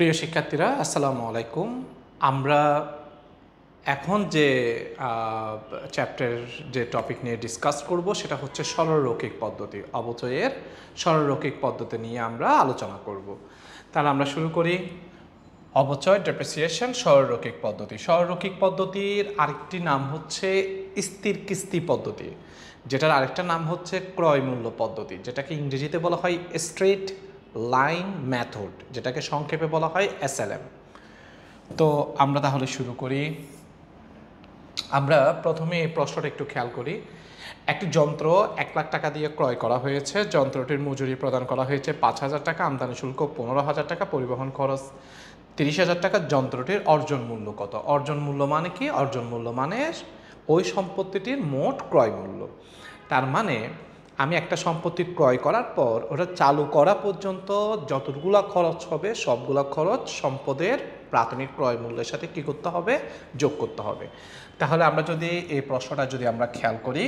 প্রিয় শিক্ষার্থীরা আসসালামু আলাইকুম। আমরা এখন যে চ্যাপ্টার যে টপিক নিয়ে ডিসকাস করব সেটা হচ্ছে সরলরৈখিক পদ্ধতি। অবচয়ের সরলরৈখিক পদ্ধতি নিয়ে আমরা আলোচনা করব। তাহলে আমরা শুরু করি। অবচয় ডেপ্রিসিয়েশন সরলরৈখিক পদ্ধতি। সরলরৈখিক পদ্ধতির আরেকটি নাম হচ্ছে স্থির কিস্তি পদ্ধতি, যেটার আরেকটা নাম হচ্ছে ক্রয় মূল্য পদ্ধতি, যেটাকে ইংরেজিতে বলা হয় স্ট্রেট লাইন মেথড, যেটাকে সংক্ষেপে বলা হয় SLM। তো আমরা তাহলে শুরু করি। আমরা প্রথমে এই প্রশ্নটা একটু খেয়াল করি। একটি যন্ত্র 1 লাখ টাকা দিয়ে ক্রয় করা হয়েছে। যন্ত্রটির মজুরি প্রদান করা হয়েছে 5,000 টাকা, আমদানি শুল্ক 15,000 টাকা, পরিবহন খরচ 30,000 টাকা। যন্ত্রটির অর্জন মূল্য কত? অর্জন মূল্য মানে কি? অর্জন মূল্য মানে ওই সম্পত্তিটির মোট ক্রয় মূল্য। তার মানে আমি একটা সম্পত্তি ক্রয় করার পর ওটা চালু করা পর্যন্ত যতগুলো খরচ হবে সবগুলো খরচ সম্পদের প্রাথমিক ক্রয় মূল্যের সাথে কী করতে হবে? যোগ করতে হবে। তাহলে আমরা যদি এই প্রশ্নটা যদি আমরা খেয়াল করি,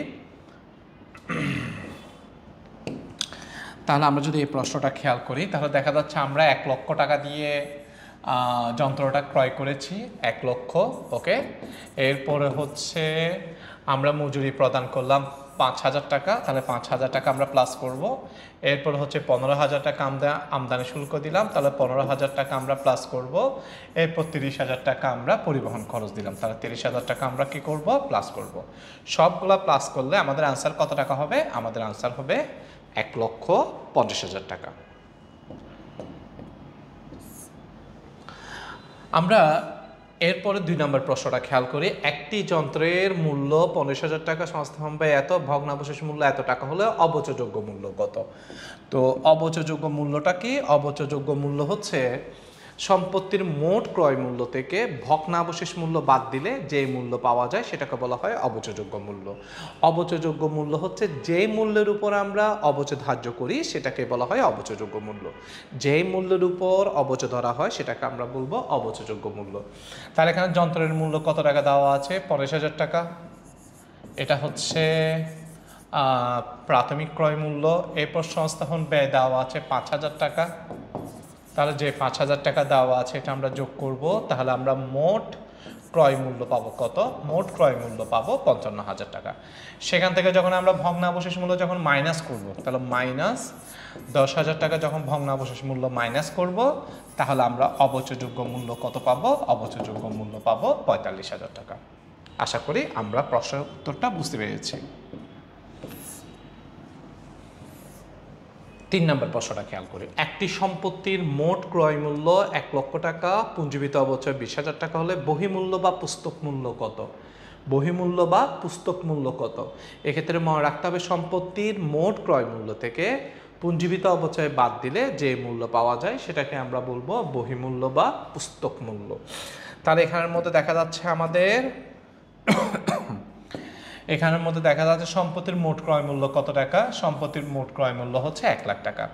তাহলে দেখা যাচ্ছে আমরা 1 লক্ষ টাকা দিয়ে যন্ত্রটা ক্রয় করেছি, 1 লক্ষ। ওকে, এরপরে হচ্ছে আমরা মজুরি প্রদান করলাম 5,000 টাকা, তাহলে 5,000 টাকা আমরা প্লাস করব। এরপর হচ্ছে 15,000 টাকা আমদানি শুল্ক দিলাম, তাহলে 15,000 টাকা আমরা প্লাস করব। এরপর 30,000 টাকা আমরা পরিবহন খরচ দিলাম, তাহলে 30,000 টাকা আমরা কি করব? প্লাস করব। সবগুলা প্লাস করলে আমাদের আনসার কত টাকা হবে? আমাদের আনসার হবে 1,50,000 টাকা। আমরা এরপরে 2 নম্বর প্রশ্নটা খেয়াল করি। একটি যন্ত্রের মূল্য 15,000 টাকা, সংস্থাপন ব্যয় এত, ভগ্নাবশেষ মূল্য এত টাকা হলে অবচয়যোগ্য মূল্য কত? তো অবচয়যোগ্য মূল্যটা কি? অবচয়যোগ্য মূল্য হচ্ছে সম্পত্তির মোট ক্রয় মূল্য থেকে ভগ্নাবশেষ মূল্য বাদ দিলে যে মূল্য পাওয়া যায় সেটাকে বলা হয় অবচয়যোগ্য মূল্য। অবচয়যোগ্য মূল্য হচ্ছে যে মূল্যের উপর আমরা অবচয় ধার্য করি সেটাকে বলা হয় অবচয়যোগ্য মূল্য। যেই মূল্যের উপর অবচয় ধরা হয় সেটাকে আমরা বলবো অবচয়যোগ্য মূল্য। তাহলে এখানে যন্ত্রের মূল্য কত টাকা দেওয়া আছে? 15,000 টাকা। এটা হচ্ছে প্রাথমিক ক্রয় মূল্য। এরপর সংস্থাপন ব্যয় দেওয়া আছে 5,000 টাকা। তাহলে যে 5,000 টাকা দেওয়া আছে এটা আমরা যোগ করব, তাহলে আমরা মোট ক্রয় মূল্য পাবো কত? মোট ক্রয় মূল্য পাবো 55,000 টাকা। সেখান থেকে যখন আমরা ভগ্নাবশেষ মূল্য যখন মাইনাস করব, তাহলে মাইনাস 10,000 টাকা যখন ভগ্নাবশেষ মূল্য মাইনাস করব, তাহলে আমরা অবচয়যোগ্য মূল্য কত পাবো? অবচয়যোগ্য মূল্য পাবো 45,000 টাকা। আশা করি আমরা প্রশ্নের উত্তরটা বুঝতে পেরেছি। 3 নম্বর প্রশ্নটা খেয়াল করি। একটি সম্পত্তির মোট ক্রয় মূল্য 1 লক্ষ টাকা, পুঞ্জীবিত অবচয় 20,000 টাকা হলে বহিমূল্য বা পুস্তক মূল্য কত? বহিমূল্য বা পুস্তক মূল্য কত? এক্ষেত্রে মনে রাখতে হবে সম্পত্তির মোট ক্রয় মূল্য থেকে পুঞ্জীবিত অবচয় বাদ দিলে যে মূল্য পাওয়া যায় সেটাকে আমরা বলবো বহিমূল্য বা পুস্তক মূল্য। তাহলে এখানের মধ্যে দেখা যাচ্ছে সম্পত্তির মোট ক্রয় মূল্য কত টাকা? সম্পত্তির মোট ক্রয় মূল্য হচ্ছে 1 লাখ টাকা।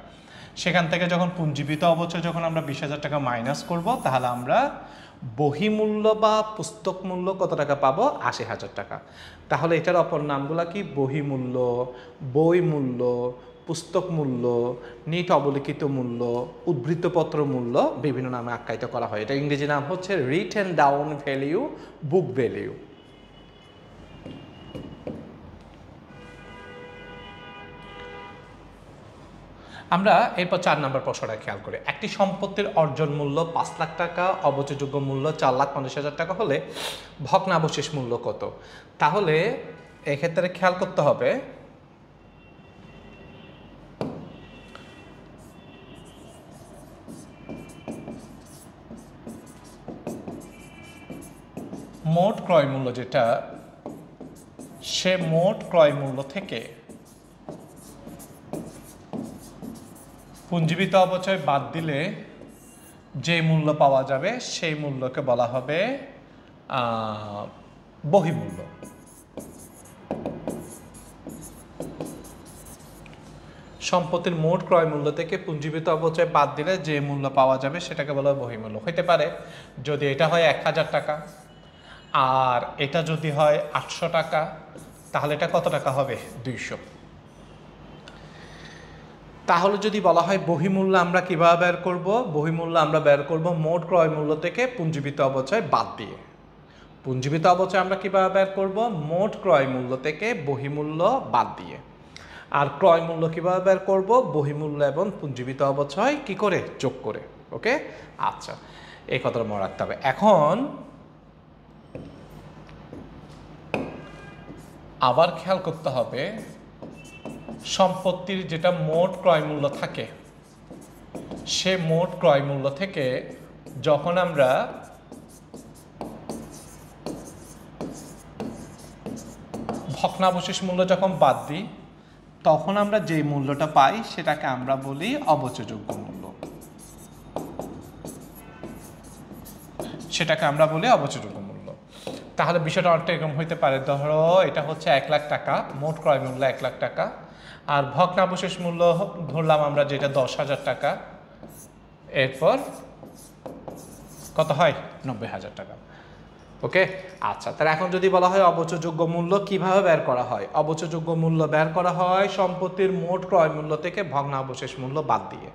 সেখান থেকে যখন পুঞ্জীবিত অবচয় যখন আমরা 20,000 টাকা মাইনাস করব, তাহলে আমরা বহিমূল্য বা পুস্তক মূল্য কত টাকা পাবো? 80,000 টাকা। তাহলে এটার অপর নামগুলো কি? বহিমূল্য, বই মূল্য, পুস্তক মূল্য, নিট অবলিখিত মূল্য, উদ্ধৃতপত্র মূল্য, বিভিন্ন নামে আখ্যায়িত করা হয়। এটা ইংরেজি নাম হচ্ছে রিটেন ডাউন ভ্যালিউ, বুক ভ্যালিউ। আমরা এরপর 4 নম্বর প্রশ্নটা খেয়াল করি। একটি সম্পত্তির অর্জন মূল্য 5 লাখ টাকা, অবচয়যোগ্য মূল্য 4,50,000 টাকা হলে ভগ্নাবশেষ মূল্য কত? তাহলে এক্ষেত্রে খেয়াল করতে হবে মোট ক্রয় মূল্য যেটা, সে মোট ক্রয় মূল্য থেকে পুঞ্জীবিত অবচয় বাদ দিলে যে মূল্য পাওয়া যাবে সেই মূল্যকে বলা হবে বহিমূল্য। সম্পত্তির মোট ক্রয় মূল্য থেকে পুঞ্জীবিত অবচয় বাদ দিলে যে মূল্য পাওয়া যাবে সেটাকে বলা হয় বহিমূল্য। হইতে পারে যদি এটা হয় 1,000 টাকা আর এটা যদি হয় 800 টাকা, তাহলে এটা কত টাকা হবে? 200। তাহলে যদি বলা হয় বহিমূল্য আমরা কিভাবে বের করব? বহিমূল্য আমরা বের করব মোট ক্রয় মূল্য থেকে পুঞ্জীবিত অবচয় বাদ দিয়ে। পুঞ্জীবিত অবচয় আমরা কিভাবে বের করব? মোট ক্রয় মূল্য থেকে বহিমূল্য বাদ দিয়ে। আর ক্রয় মূল্য কিভাবে বের করব? বহিমূল্য এবং পুঞ্জীবিত অবচয় কি করে? যোগ করে। ওকে, আচ্ছা, এই কথাটা মনে রাখতে হবে। এখন আবার খেয়াল করতে হবে সম্পত্তির যেটা মোট ক্রয় মূল্য থাকে, সে মোট ক্রয় মূল্য থেকে যখন আমরা ভগ্নাবশেষ মূল্য যখন বাদ দিই, তখন আমরা যে মূল্যটা পাই সেটাকে আমরা বলি অবচয়যোগ্য মূল্য। সেটাকে আমরা বলি অবচয়যোগ্য মূল্য। তাহলে বিষয়টা অনেকটা এরকম হইতে পারে, ধরো এটা হচ্ছে 1 লাখ টাকা, মোট ক্রয় মূল্য 1 লাখ টাকা, আর ভগ্নাবশেষ মূল্য ধরলাম আমরা যেটা 10,000 টাকা, এরপর কত হয়? 90,000 টাকা। ওকে, আচ্ছা, তাহলে এখন যদি বলা হয় অবচয়যোগ্য মূল্য কিভাবে বের করা হয়? অবচয়যোগ্য মূল্য বের করা হয় সম্পত্তির মোট ক্রয় মূল্য থেকে ভগ্নাবশেষ মূল্য বাদ দিয়ে।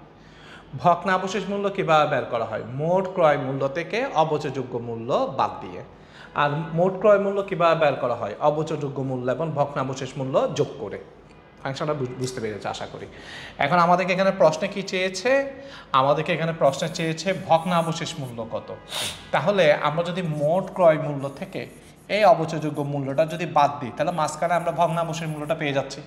ভগ্নাবশেষ মূল্য কিভাবে বের করা হয়? মোট ক্রয় মূল্য থেকে অবচয়যোগ্য মূল্য বাদ দিয়ে। আর মোট ক্রয় মূল্য কিভাবে বের করা হয়? অবচয়যোগ্য মূল্য এবং ভগ্নাবশেষ মূল্য যোগ করে। ফাংশনটা বুঝতে পেরেছে আশা করি। এখন আমাদেরকে এখানে প্রশ্নে কি চেয়েছে? আমাদেরকে এখানে প্রশ্নে চেয়েছে ভগ্নাবশেষ মূল্য কত। তাহলে আমরা যদি মোট ক্রয় মূল্য থেকে এই অবচয়যোগ্য মূল্যটা যদি বাদ দিই, তাহলে মাঝখানে আমরা ভগ্নাবশেষ মূল্যটা পেয়ে যাচ্ছি।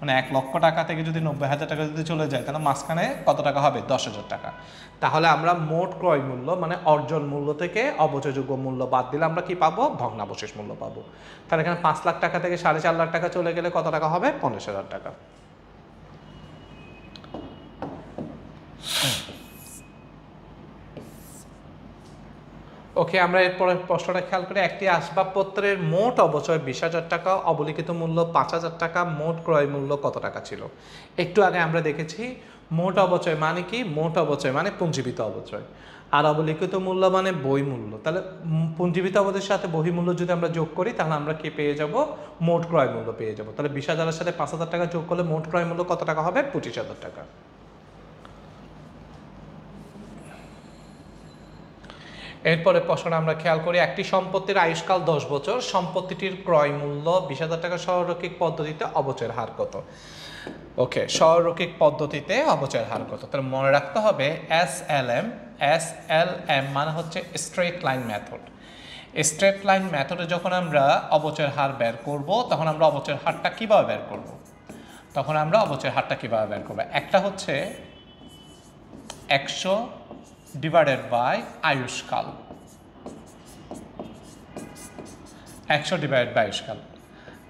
মানে 1 লক্ষ টাকা থেকে যদি 90,000 টাকা যদি চলে যায়, তাহলে মাঝখানে কত টাকা হবে? 10,000 টাকা। তাহলে আমরা মোট ক্রয় মূল্য মানে অর্জন মূল্য থেকে অবচয়যোগ্য মূল্য বাদ দিলে আমরা কি পাবো? ভগ্নাবশেষ মূল্য পাবো। তাহলে এখানে 5 লাখ টাকা থেকে 4.5 লাখ টাকা চলে গেলে কত টাকা হবে? 50,000 টাকা। ওকে, আমরা এরপরে প্রশ্নটা খেয়াল করি। একটি আসবাবপত্রের মোট অবচয় 20,000 টাকা, অবলিখিত মূল্য 5,000 টাকা, মোট ক্রয় মূল্য কত টাকা ছিল? একটু আগে আমরা দেখেছি মোট অবচয় মানে কি? মোট অবচয় মানে পুঞ্জীবিত অবচয়, আর অবলিখিত মূল্য মানে বই মূল্য। তাহলে পুঞ্জীবিত অবচয়ের সাথে বহিমূল্য যদি আমরা যোগ করি, তাহলে আমরা কি পেয়ে যাব? মোট ক্রয় মূল্য পেয়ে যাব। তাহলে 20,000-এর সাথে 5,000 টাকা যোগ করলে মোট ক্রয় মূল্য কত টাকা হবে? 25,000 টাকা। এরপরে প্রশ্নটা আমরা খেয়াল করি। একটি সম্পত্তির আয়ুষ্কাল 10 বছর, সম্পত্তিটির ক্রয় মূল্য 20,000 টাকা, সরলরৈখিক পদ্ধতিতে অবচয়ের হার কত? ওকে, সরলরৈখিক পদ্ধতিতে অবচয়ের হার কত? তাহলে মনে রাখতে হবে SLM মানে হচ্ছে straight line method. Straight line মেথডে যখন আমরা অবচয়ের হার বের করব, তখন আমরা অবচয়ের হারটা কিভাবে বের করব? একটা হচ্ছে 100 ডিভাইডেড বাই আয়ুষ্কাল, 100 ডিভাইডেড বাই আয়ুষ্কাল।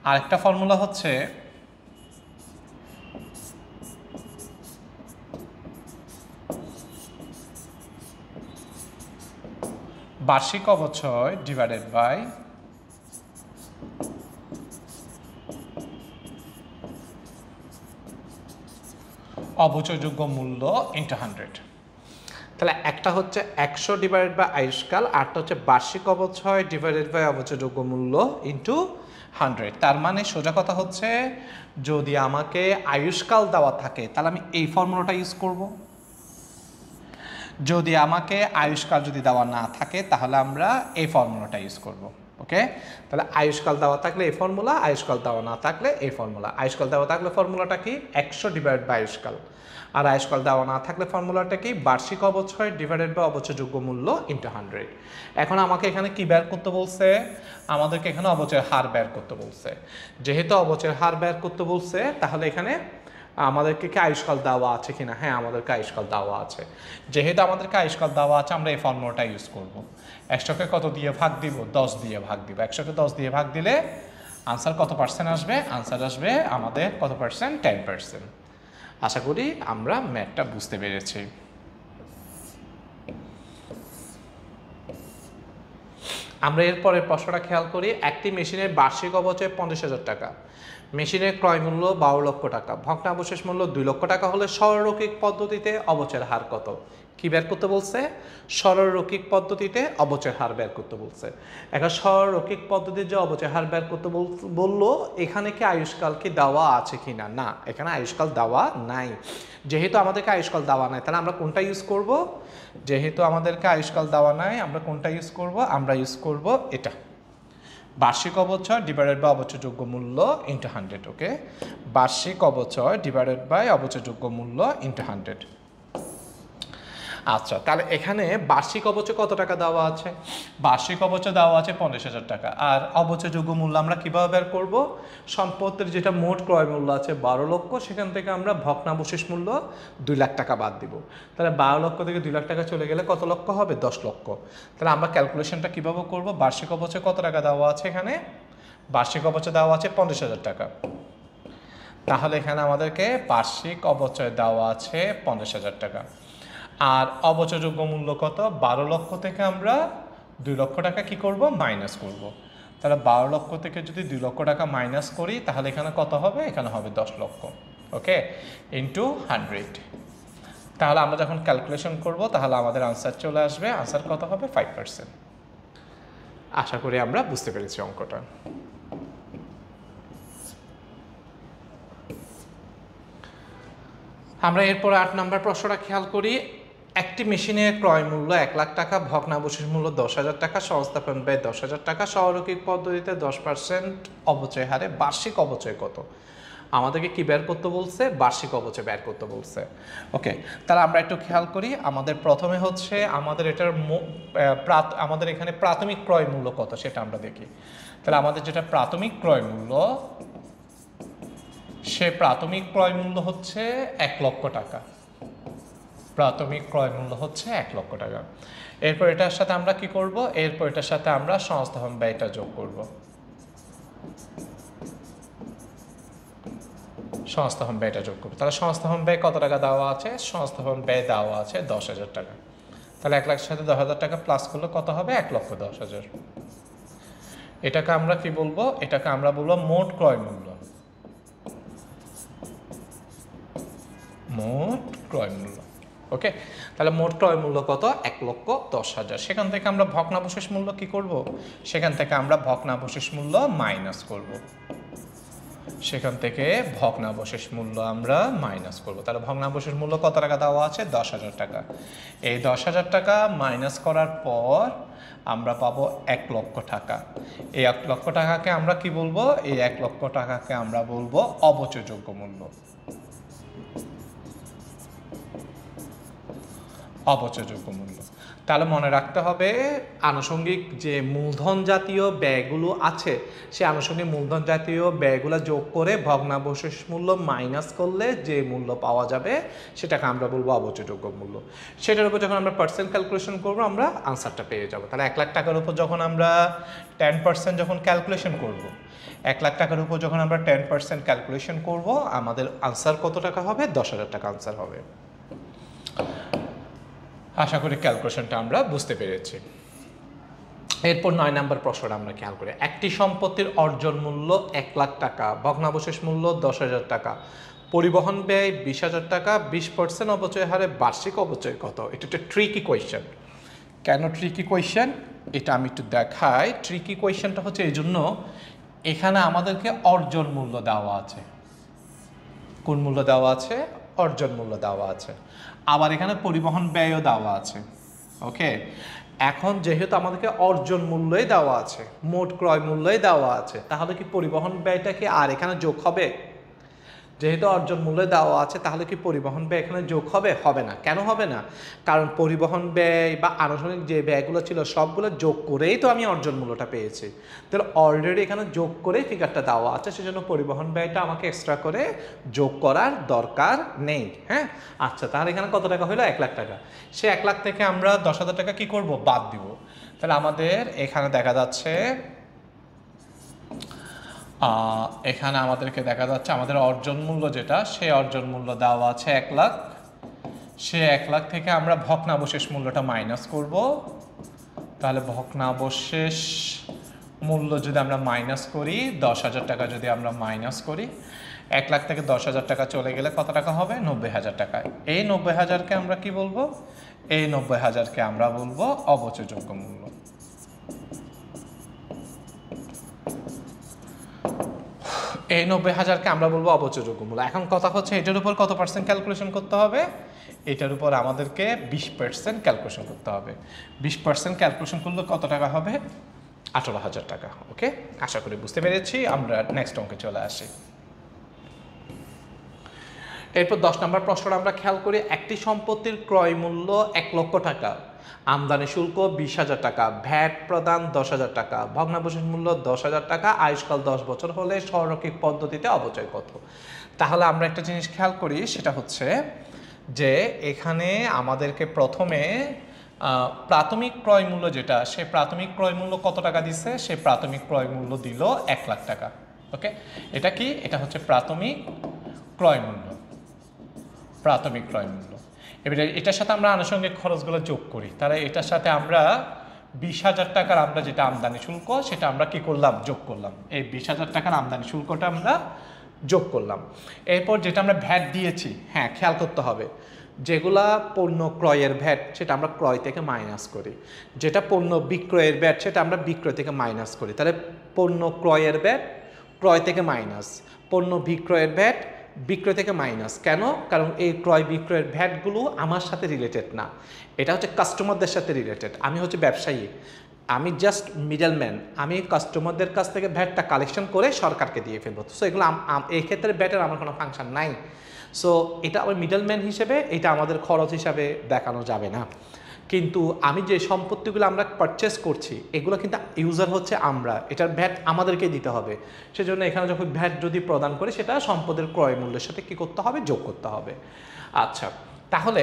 আরেকটা ফর্মুলা হচ্ছে বার্ষিক অবচয় ডিভাইডেড বাই অবচয়যোগ্য মূল্য ইন্টু 100। তাহলে একটা হচ্ছে 100 ডিভাইডেড বাই আয়ুষ্কাল, আরটা হচ্ছে বার্ষিক অবচয় ডিভাইডেড বাই অবচয়যোগ্য মূল্য ইন্টু 100। তার মানে সোজা কথা হচ্ছে যদি আমাকে আয়ুষ্কাল দেওয়া থাকে তাহলে আমি এই ফর্মুলাটা ইউজ করব। যদি আমাকে আয়ুষ্কাল যদি দেওয়া না থাকে তাহলে আমরা এই ফর্মুলাটা ইউজ করব। ওকে, তাহলে আয়ুষ্কাল দেওয়া থাকলে এই ফর্মুলা, আয়ুষ্কাল দেওয়া না থাকলে এই ফর্মুলা। আয়ুষ্কাল দেওয়া থাকলে ফর্মুলাটা কি? 100 ডিভাইডেড বাই আয়ুষ্কাল। আর আয়ুষ্কাল দেওয়া না থাকলে ফর্মুলাটা কি? বার্ষিক অবচয় ডিভাইডেড বাই অবচয়যোগ্য মূল্য ইন্টু 100। এখন আমাকে এখানে কি বের করতে বলছে? আমাদেরকে এখানে অবচয়ের হার বের করতে বলছে। যেহেতু অবচয়ের হার বের করতে বলছে, তাহলে এখানে আমাদেরকে কি আয়ুষ্কাল দেওয়া আছে কিনা? হ্যাঁ, আমাদেরকে আয়ুষ্কাল দেওয়া আছে। যেহেতু আমাদেরকে আয়ুষ্কাল দেওয়া আছে, আমরা এই ফর্মুলাটা ইউজ করব। 100কে কত দিয়ে ভাগ দিব? 10 দিয়ে ভাগ দিব। 100কে 10 দিয়ে ভাগ দিলে আনসার কত পার্সেন্ট আসবে? আনসার আসবে আমাদের কত পার্সেন্ট? 10%। আশা করি আমরা ম্যাথটা বুঝতে পেরেছি। আমরা এরপরের প্রশ্নটা খেয়াল করি। একটি মেশিনের বার্ষিক অবচয় 50,000 টাকা, মেশিনের ক্রয় মূল্য 12 লক্ষ টাকা, ভগ্নাবশেষ মূল্য 2 লক্ষ টাকা হলে সরলরৈখিক পদ্ধতিতে অবচয়ের হার কত? কি বের করতে বলছে? সরলরৈখিক পদ্ধতিতে অবচয়ের হার বের করতে বলছে। এখন সরলরৈখিক পদ্ধতির যে অবচয়ের হার বের করতে বললো, এখানে কি আয়ুষ্কাল কি দেওয়া আছে কি না? না, এখানে আয়ুষ্কাল দেওয়া নাই। যেহেতু আমাদেরকে আয়ুষ্কাল দেওয়া নাই, তাহলে আমরা কোনটা ইউজ করব? যেহেতু আমাদেরকে আয়ুষ্কাল দেওয়া নাই, আমরা কোনটা ইউজ করব? আমরা ইউজ করব এটা, বার্ষিক অবচয় ডিভাইডেড বাই অবচয়যোগ্য মূল্য ইন্টু 100। ওকে, বার্ষিক অবচয় ডিভাইডেড বাই অবচয়যোগ্য মূল্য ইন্টু 100। আচ্ছা, তাহলে এখানে বার্ষিক অবচয় কত টাকা দেওয়া আছে? বার্ষিক অবচয় দেওয়া আছে 50,000 টাকা। আর অবচয়যোগ্য মূল্য আমরা কীভাবে বের করব? সম্পত্তির যেটা মোট ক্রয় মূল্য আছে 12 লক্ষ, সেখান থেকে আমরা ভগ্নাবশেষ মূল্য 2 লাখ টাকা বাদ দিব। তাহলে 12 লক্ষ থেকে 2 লাখ টাকা চলে গেলে কত লক্ষ হবে? 10 লক্ষ। তাহলে আমরা ক্যালকুলেশনটা কীভাবে করব? বার্ষিক অবচয় কত টাকা দেওয়া আছে এখানে? বার্ষিক অবচয় দেওয়া আছে 50,000 টাকা। তাহলে এখানে আমাদেরকে বার্ষিক অবচয় দেওয়া আছে 50,000 টাকা। আর অবচয়যোগ্য মূল্য কত? 12 লক্ষ থেকে আমরা 2 লক্ষ টাকা কি করব? মাইনাস করব। তাহলে 12 লক্ষ থেকে যদি 2 লক্ষ টাকা মাইনাস করি, তাহলে এখানে কত হবে? এখানে হবে 10 লক্ষ। ওকে, ইন্টু 100। তাহলে আমরা যখন ক্যালকুলেশন করব, তাহলে আমাদের আনসার চলে আসবে। আনসার কত হবে? 5%। আশা করি আমরা বুঝতে পেরেছি অঙ্কটা। আমরা এরপর 8 নম্বর প্রশ্নটা খেয়াল করি। একটি মেশিনের ক্রয় মূল্য 1 লাখ টাকা, ভগ্নাবশেষ মূল্য 10,000 টাকা, সংস্থাপন ব্যয় 10,000 টাকা, সরলরৈখিক পদ্ধতিতে 10% অবচয় হারে বার্ষিক অবচয় কত? আমাদেরকে কি বের করতে বলছে? বার্ষিক অবচয় বের করতে বলছে। ওকে, তাহলে আমরা একটু খেয়াল করি। আমাদের প্রথমে হচ্ছে আমাদের এটার আমাদের এখানে প্রাথমিক ক্রয় মূল্য কত সেটা আমরা দেখি। তাহলে আমাদের যেটা প্রাথমিক ক্রয় মূল্য, সে প্রাথমিক ক্রয় মূল্য হচ্ছে 1 লক্ষ টাকা। প্রাথমিক ক্রয় মূল্য হচ্ছে 1 লক্ষ টাকা। এরপর এটার সাথে আমরা কি করব? এরপর এটার সাথে আমরা সংস্থাপন ব্যয়টা যোগ করব। সংস্থাপন ব্যয়টা যোগ করব। তাহলে সংস্থাপন ব্যয় কত টাকা দেওয়া আছে? সংস্থাপন ব্যয় দেওয়া আছে 10,000 টাকা। তাহলে 1 লাখের সাথে 10,000 টাকা প্লাস করলে কত হবে? 1,10,000। এটাকে আমরা কি বলবো? এটাকে আমরা বলবো মোট ক্রয় মূল্য। মোট ক্রয় মূল্য। ওকে, তাহলে মোট ক্রয় মূল্য কত? 1,10,000। সেখান থেকে আমরা ভগ্নাবশেষ মূল্য কি করব? সেখান থেকে আমরা ভগ্নাবশেষ মূল্য মাইনাস করব। সেখান থেকে ভগ্নাবশেষ মূল্য আমরা মাইনাস করব। তাহলে ভগ্নাবশেষ মূল্য কত টাকা দেওয়া আছে? 10,000 টাকা। এই 10,000 টাকা মাইনাস করার পর আমরা পাবো 1 লক্ষ টাকা। এই 1 লক্ষ টাকাকে আমরা কি বলবো? এই 1 লক্ষ টাকাকে আমরা বলবো অবচয়যোগ্য মূল্য। অবচয়যোগ্য মূল্য। তাহলে মনে রাখতে হবে, আনুষঙ্গিক যে মূলধন জাতীয় ব্যয়গুলো আছে, সে আনুষঙ্গিক মূলধন জাতীয় ব্যয়গুলো যোগ করে ভগ্নাবশেষ মূল্য মাইনাস করলে যে মূল্য পাওয়া যাবে সেটাকে আমরা বলবো অবচয়যোগ্য মূল্য। সেটার উপর যখন আমরা পার্সেন্ট ক্যালকুলেশন করবো, আমরা আনসারটা পেয়ে যাবো। তাহলে 1 লাখ টাকার উপর যখন আমরা 10% যখন ক্যালকুলেশন করব, 1 লাখ টাকার উপর যখন আমরা 10% ক্যালকুলেশন করব, আমাদের আনসার কত টাকা হবে? 10,000 টাকা আনসার হবে। আশা করি ক্যালকুলেশনটা আমরা বুঝতে পেরেছি। এরপর 9 নম্বর প্রশ্নটা আমরা খেয়াল করি। একটি সম্পত্তির অর্জন মূল্য 1 লাখ টাকা, ভগ্নাবশেষ মূল্য 10,000 টাকা, পরিবহন ব্যয় 20,000 টাকা, 20% অবচয় হারে বার্ষিক অবচয় কত? এটা একটা ট্রিকি কোয়েশ্চেন। কেন ট্রিকি কোয়েশ্চেন? এটা আমি একটু দেখাই। ট্রিকি কোয়েশ্চেনটা হচ্ছে এই জন্য, এখানে আমাদেরকে অর্জন মূল্য দেওয়া আছে। কোন মূল্য দেওয়া আছে? অর্জন মূল্য দেওয়া আছে। আবার এখানে পরিবহন ব্যয়ও দেওয়া আছে। ওকে, এখন যেহেতু আমাদেরকে অর্জন মূল্যই দেওয়া আছে, মোট ক্রয় মূল্যই দেওয়া আছে, তাহলে কি পরিবহন ব্যয়টা কি আর এখানে যোগ হবে? যেহেতু অর্জন মূল্য দেওয়া আছে, তাহলে কি পরিবহন ব্যয় এখানে যোগ হবে? হবে না। কেন হবে না? কারণ পরিবহন ব্যয় বা আনুষঙ্গিক যে ব্যয়গুলো ছিল সবগুলো যোগ করেই তো আমি অর্জন মূল্যটা পেয়েছি। তাহলে অলরেডি এখানে যোগ করেই ফিগারটা দেওয়া আছে, সেজন্য পরিবহন ব্যয়টা আমাকে এক্সট্রা করে যোগ করার দরকার নেই। হ্যাঁ, আচ্ছা, তাহলে এখানে কত টাকা হলো? 1 লাখ টাকা। সে 1 লাখ থেকে আমরা 10,000 টাকা কি করব? বাদ দিব। তাহলে আমাদের এখানে দেখা যাচ্ছে, এখানে আমাদেরকে দেখা যাচ্ছে আমাদের অর্জন মূল্য যেটা, সে অর্জন মূল্য দেওয়া আছে 1 লাখ। সে 1 লাখ থেকে আমরা ভগ্নাবশেষ মূল্যটা মাইনাস করব। তাহলে ভগ্নাবশেষ মূল্য যদি আমরা মাইনাস করি, 10,000 টাকা যদি আমরা মাইনাস করি, 1 লাখ থেকে 10,000 টাকা চলে গেলে কত টাকা হবে? 90,000 টাকা। এই 90,000কে আমরা কি বলবো? এই 90,000কে আমরা বলবো অবচয়যোগ্য মূল্য। এই 90,000কে আমরা বলবো অবচয়যোগ্য মূল্য। এখন কথা হচ্ছে এটার উপর কত পার্সেন্ট ক্যালকুলেশন করতে হবে? এটার উপর আমাদেরকে 20% ক্যালকুলেশন করতে হবে। 20% ক্যালকুলেশন করলে কত টাকা হবে? 18,000 টাকা। ওকে, আশা করি বুঝতে পেরেছি। আমরা নেক্সট অঙ্কে চলে আসি। এরপর 10 নম্বর প্রশ্নটা আমরা খেয়াল করি। একটি সম্পত্তির ক্রয় মূল্য 1 লক্ষ টাকা, আমদানি শুল্ক 20,000 টাকা, ভ্যাট প্রদান 10,000 টাকা, ভগ্নাবশেষ মূল্য 10,000 টাকা, আয়ুষ্কাল 10 বছর হলে সরলরৈখিক পদ্ধতিতে অবচয় কত? তাহলে আমরা একটা জিনিস খেয়াল করি, সেটা হচ্ছে যে এখানে আমাদেরকে প্রথমে প্রাথমিক ক্রয় মূল্য যেটা, সে প্রাথমিক ক্রয় মূল্য কত টাকা দিচ্ছে? সে প্রাথমিক ক্রয় মূল্য দিল 1 লাখ টাকা। ওকে, এটা কি? এটা হচ্ছে প্রাথমিক ক্রয় মূল্য। প্রাথমিক ক্রয় মূল্য। এবারে এটার সাথে আমরা আনুষঙ্গিক খরচগুলো যোগ করি, তাহলে এটার সাথে আমরা 20,000 টাকার আমরা যেটা আমদানি শুল্ক, সেটা আমরা কি করলাম? যোগ করলাম। এই 20,000 টাকার আমদানি শুল্কটা আমরা যোগ করলাম। এরপর যেটা আমরা ভ্যাট দিয়েছি, হ্যাঁ খেয়াল করতে হবে, যেগুলা পণ্য ক্রয়ের ভ্যাট সেটা আমরা ক্রয় থেকে মাইনাস করি, যেটা পণ্য বিক্রয়ের ভ্যাট সেটা আমরা বিক্রয় থেকে মাইনাস করি। তাহলে পণ্য ক্রয়ের ভ্যাট ক্রয় থেকে মাইনাস, পণ্য বিক্রয়ের ভ্যাট বিক্রয় থেকে মাইনাস। কেন? কারণ এই ক্রয় বিক্রয়ের ভ্যাটগুলো আমার সাথে রিলেটেড না, এটা হচ্ছে কাস্টমারদের সাথে রিলেটেড। আমি হচ্ছে ব্যবসায়ী, আমি জাস্ট মিডলম্যান, আমি কাস্টমারদের কাছ থেকে ভ্যাটটা কালেকশন করে সরকারকে দিয়ে ফেলবো। সো এগুলো এই ক্ষেত্রে ভ্যাটের আমার কোনো ফাংশন নাই। সো এটা ওই মিডলম্যান হিসেবে এটা আমাদের খরচ হিসাবে দেখানো যাবে না। কিন্তু আমি যে সম্পত্তিগুলো আমরা পারচেস করছি, এগুলো কিন্তু ইউজার হচ্ছে আমরা, এটার ভ্যাট আমাদেরকে দিতে হবে। সেজন্য এখানে যখন ভ্যাট যদি প্রদান করি, সেটা সম্পদের ক্রয় মূল্যের সাথে কী করতে হবে? যোগ করতে হবে। আচ্ছা, তাহলে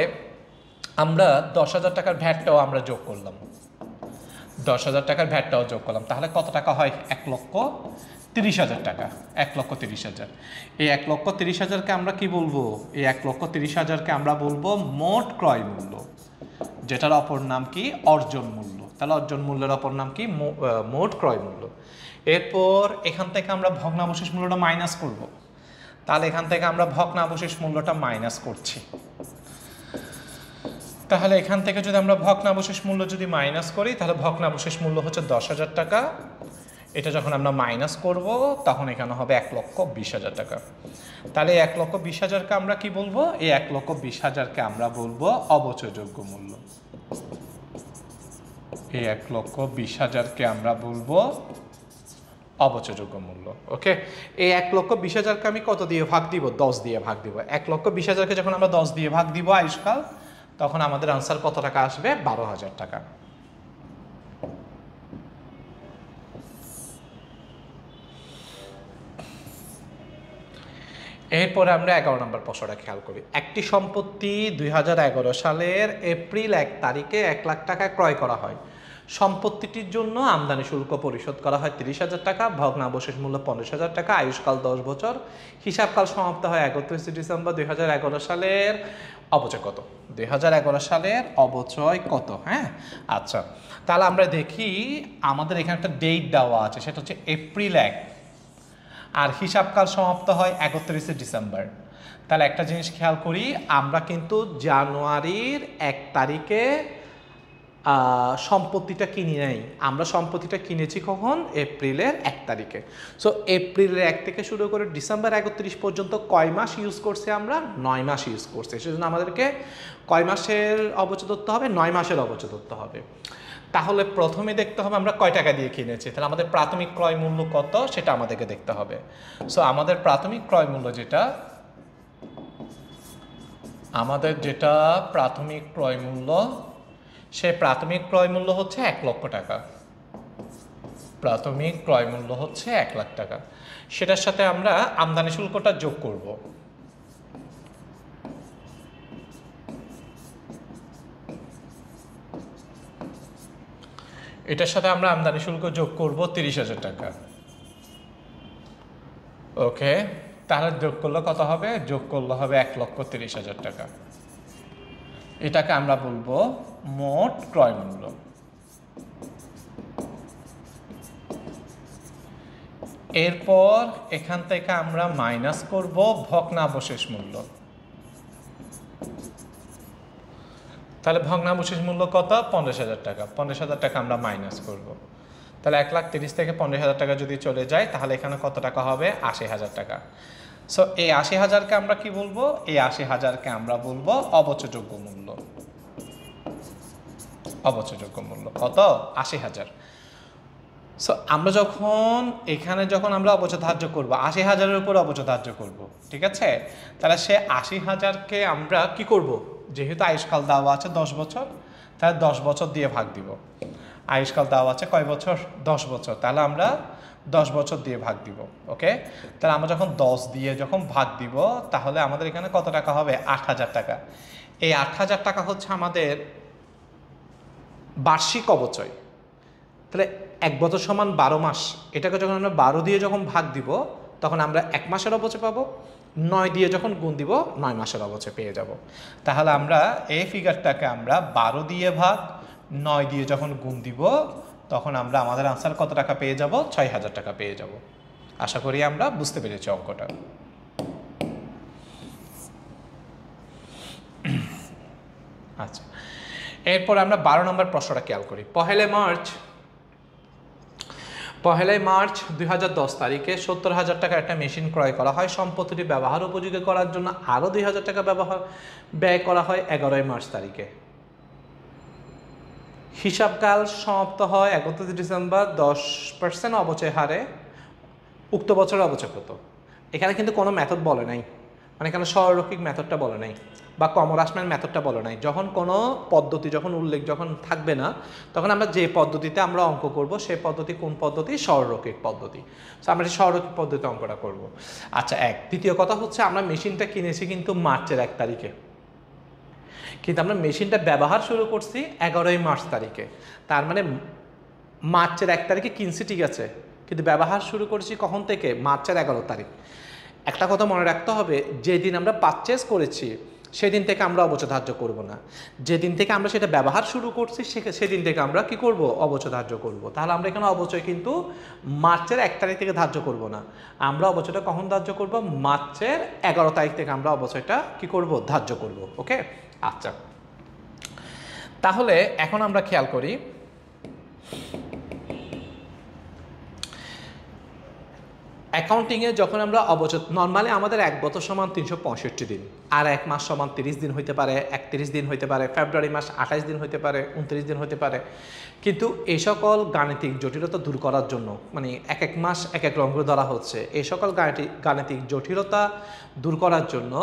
আমরা 10,000 টাকার ভ্যাটটাও আমরা যোগ করলাম, 10,000 টাকার ভ্যাটটাও যোগ করলাম। তাহলে কত টাকা হয়? 1,30,000 টাকা। 1,30,000। এই 1,30,000কে আমরা কি বলবো? এই 1,30,000কে আমরা বলবো মোট ক্রয় মূল্য, যেটার অপর নাম কি? অর্জন মূল্য। তাহলে অর্জন মূল্যের অপর নাম কি? মোট ক্রয় মূল্য। এরপর এখান থেকে আমরা ভগ্নাবশেষ মূল্যটা মাইনাস করব। তাহলে এখান থেকে আমরা ভগ্নাবশেষ মূল্যটা মাইনাস করছি। তাহলে এখান থেকে যদি আমরা ভগ্নাবশেষ মূল্য যদি মাইনাস করি, তাহলে ভগ্নাবশেষ মূল্য হচ্ছে 10,000 টাকা। এটা যখন আমরা মাইনাস করব, তখন এখানে হবে 1,20,000 টাকা। তাহলে 1,20,000কে আমরা কি বলবো? এই 1,20,000কে আমরা বলবো অবচয়যোগ্য মূল্য। এই 1,20,000কে আমরা বলবো অবচয়যোগ্য মূল্য। ওকে, এই 1,20,000কে আমি কত দিয়ে ভাগ দিব? 10 দিয়ে ভাগ দিব। 1,20,000কে যখন আমরা 10 দিয়ে ভাগ দিব আয়ুষ্কাল, তখন আমাদের আনসার কত টাকা আসবে? 12,000 টাকা। এরপরে আমরা 11 নম্বর প্রশ্নটা খেয়াল করি। একটি সম্পত্তি 2011 সালের এপ্রিল 1 তারিখে 1 লাখ টাকায় ক্রয় করা হয়। সম্পত্তিটির জন্য আমদানি শুল্ক পরিশোধ করা হয় 30,000 টাকা, ভগ্নাবশেষ মূল্য 50,000 টাকা, আয়ুষ্কাল 10 বছর, হিসাবকাল সমাপ্ত হয় 31 ডিসেম্বর 2011 সালের। অবচয় কত? 2011 সালের অবচয় কত? হ্যাঁ, আচ্ছা, তাহলে আমরা দেখি আমাদের এখানে একটা ডেট দেওয়া আছে, সেটা হচ্ছে এপ্রিল 1, আর হিসাবকাল সমাপ্ত হয় 31 ডিসেম্বর। তাহলে একটা জিনিস খেয়াল করি, আমরা কিন্তু জানুয়ারির 1 তারিখে সম্পত্তিটা কিনি নাই, আমরা সম্পত্তিটা কিনেছি কখন? এপ্রিলের 1 তারিখে। সো এপ্রিলের 1 থেকে শুরু করে ডিসেম্বর 31 পর্যন্ত কয় মাস ইউজ করছি? আমরা 9 মাস ইউজ করছি। সেজন্য আমাদেরকে কয় মাসের অবচয় ধরতে হবে? 9 মাসের অবচয় ধরতে হবে। তাহলে প্রথমে দেখতে হবে আমরা কয় টাকা দিয়ে কিনেছি, তাহলে আমাদের প্রাথমিক ক্রয় মূল্য কত সেটা আমাদেরকে দেখতে হবে। সো আমাদের প্রাথমিক ক্রয় মূল্য যেটা, প্রাথমিক ক্রয় মূল্য, সেই প্রাথমিক ক্রয় মূল্য হচ্ছে 1 লক্ষ টাকা। প্রাথমিক ক্রয় মূল্য হচ্ছে 1 লাখ টাকা। সেটার সাথে আমরা আমদানি শুল্কটা যোগ করব। এটার সাথে আমরা আমদানি শুল্ক যোগ করব 30,000 টাকা। ওকে, তাহলে যোগ করলে কত হবে? যোগ করলে হবে 1,30,000 টাকা। এটাকে আমরা বলবো মোট ক্রয় মূল্য। এরপর এখান থেকে আমরা মাইনাস করব ভগ্নাবশেষ মূল্য। তাহলে ভগ্নাবশেষ মূল্য কত? 50,000 টাকা। 50,000 টাকা আমরা মাইনাস করব। তাহলে 1,30,000 থেকে 50,000 টাকা যদি চলে যায় তাহলে এখানে কত টাকা হবে? 80,000 টাকা। সো এই 80,000কে আমরা কি বলবো? এই 80,000কে আমরা বলবো অবচযোগ্য মূল্য। অবচযোগ্য মূল্য কত? 80,000। সো আমরা যখন আমরা অবচয় ধার্য করবো 80,000-এর উপর অবচয় ধার্য করবো, ঠিক আছে? তাহলে সে 80,000কে আমরা কি করব? যেহেতু আয়ুষ্কাল দেওয়া আছে 10 বছর, তাহলে 10 বছর দিয়ে ভাগ দিব। আয়ুষ্কাল দেওয়া আছে কয় বছর? 10 বছর। তাহলে আমরা 10 বছর দিয়ে ভাগ দিব। ওকে, তাহলে আমরা যখন 10 দিয়ে ভাগ দিব তাহলে আমাদের এখানে কত টাকা হবে? 8,000 টাকা। এই 8,000 টাকা হচ্ছে আমাদের বার্ষিক অবচয়। তাহলে 1 বছর সমান 12 মাস। এটাকে যখন আমরা 12 দিয়ে ভাগ দিব তখন আমরা 1 মাসের অবচয় পাবো। 9 দিয়ে যখন গুণ দিব 9 মাসের অবচয় পেয়ে যাব। তাহলে আমরা এই ফিগারটাকে আমরা 12 দিয়ে ভাগ 9 দিয়ে যখন গুণ দিব তখন আমরা আমাদের আনসার কত টাকা পেয়ে যাব? 6,000 টাকা পেয়ে যাব। আশা করি আমরা বুঝতে পেরেছি অঙ্কটা। আচ্ছা, এরপর আমরা 12 নম্বর প্রশ্নটা খেয়াল করি। 1 মার্চ 2010 তারিখে 70,000 টাকার একটা মেশিন ক্রয় করা হয়। সম্পত্তিটি ব্যবহার উপযোগী করার জন্য আরও 2,000 টাকা ব্যয় করা হয় 11 মার্চ তারিখে। হিসাবকাল সমাপ্ত হয় 31 ডিসেম্বর। 10% অবচয় হারে উক্ত বছরের অবচয় কত? এখানে কিন্তু কোনো মেথড বলে নাই, মানে এখানে সরলরৈখিক মেথডটা বলে নাই বা কমরাসম্যান মেথডটা বলে নাই। যখন কোনো পদ্ধতি উল্লেখ থাকবে না তখন আমরা যে পদ্ধতিতে আমরা অঙ্ক করব সেই পদ্ধতি কোন পদ্ধতি? সরলরৈখিক পদ্ধতি। সো আমরা সেই সরলরৈখিক পদ্ধতিতে অঙ্কটা করব। আচ্ছা, দ্বিতীয় কথা হচ্ছে আমরা মেশিনটা কিনেছি কিন্তু মার্চের 1 তারিখে, কিন্তু আমরা মেশিনটা ব্যবহার শুরু করছি 11 মার্চ তারিখে। তার মানে মার্চের 1 তারিখে কিনছি, ঠিক আছে, কিন্তু ব্যবহার শুরু করছি কখন থেকে? মার্চের 11 তারিখ। একটা কথা মনে রাখতে হবে, যেদিন আমরা পারচেজ করেছি সেদিন থেকে আমরা অবচয় ধার্য করব না। যেদিন থেকে আমরা সেটা ব্যবহার শুরু করছি সেদিন থেকে আমরা কি করব? অবচয় ধার্য করব। তাহলে আমরা এখানে অবচয় কিন্তু মার্চের 1 তারিখ থেকে ধার্য করব না। আমরা অবচয়টা কখন ধার্য করব? মার্চের 11 তারিখ থেকে আমরা অবচয়টা কি করব? ধার্য করব। ওকে, আচ্ছা, তাহলে এখন আমরা খেয়াল করি অ্যাকাউন্টিংয়ে যখন আমরা অবচয়, নর্মালি আমাদের 1 বছর সমান 365 দিন, আর 1 মাস সমান 30 দিন হইতে পারে, 31 দিন হইতে পারে, ফেব্রুয়ারি মাস 28 দিন হইতে পারে, 29 দিন হইতে পারে। কিন্তু এই সকল গাণিতিক জটিলতা দূর করার জন্য, মানে এক এক মাস এক এক রঙ ধরা হচ্ছে, এই সকল গাণিতিক জটিলতা দূর করার জন্য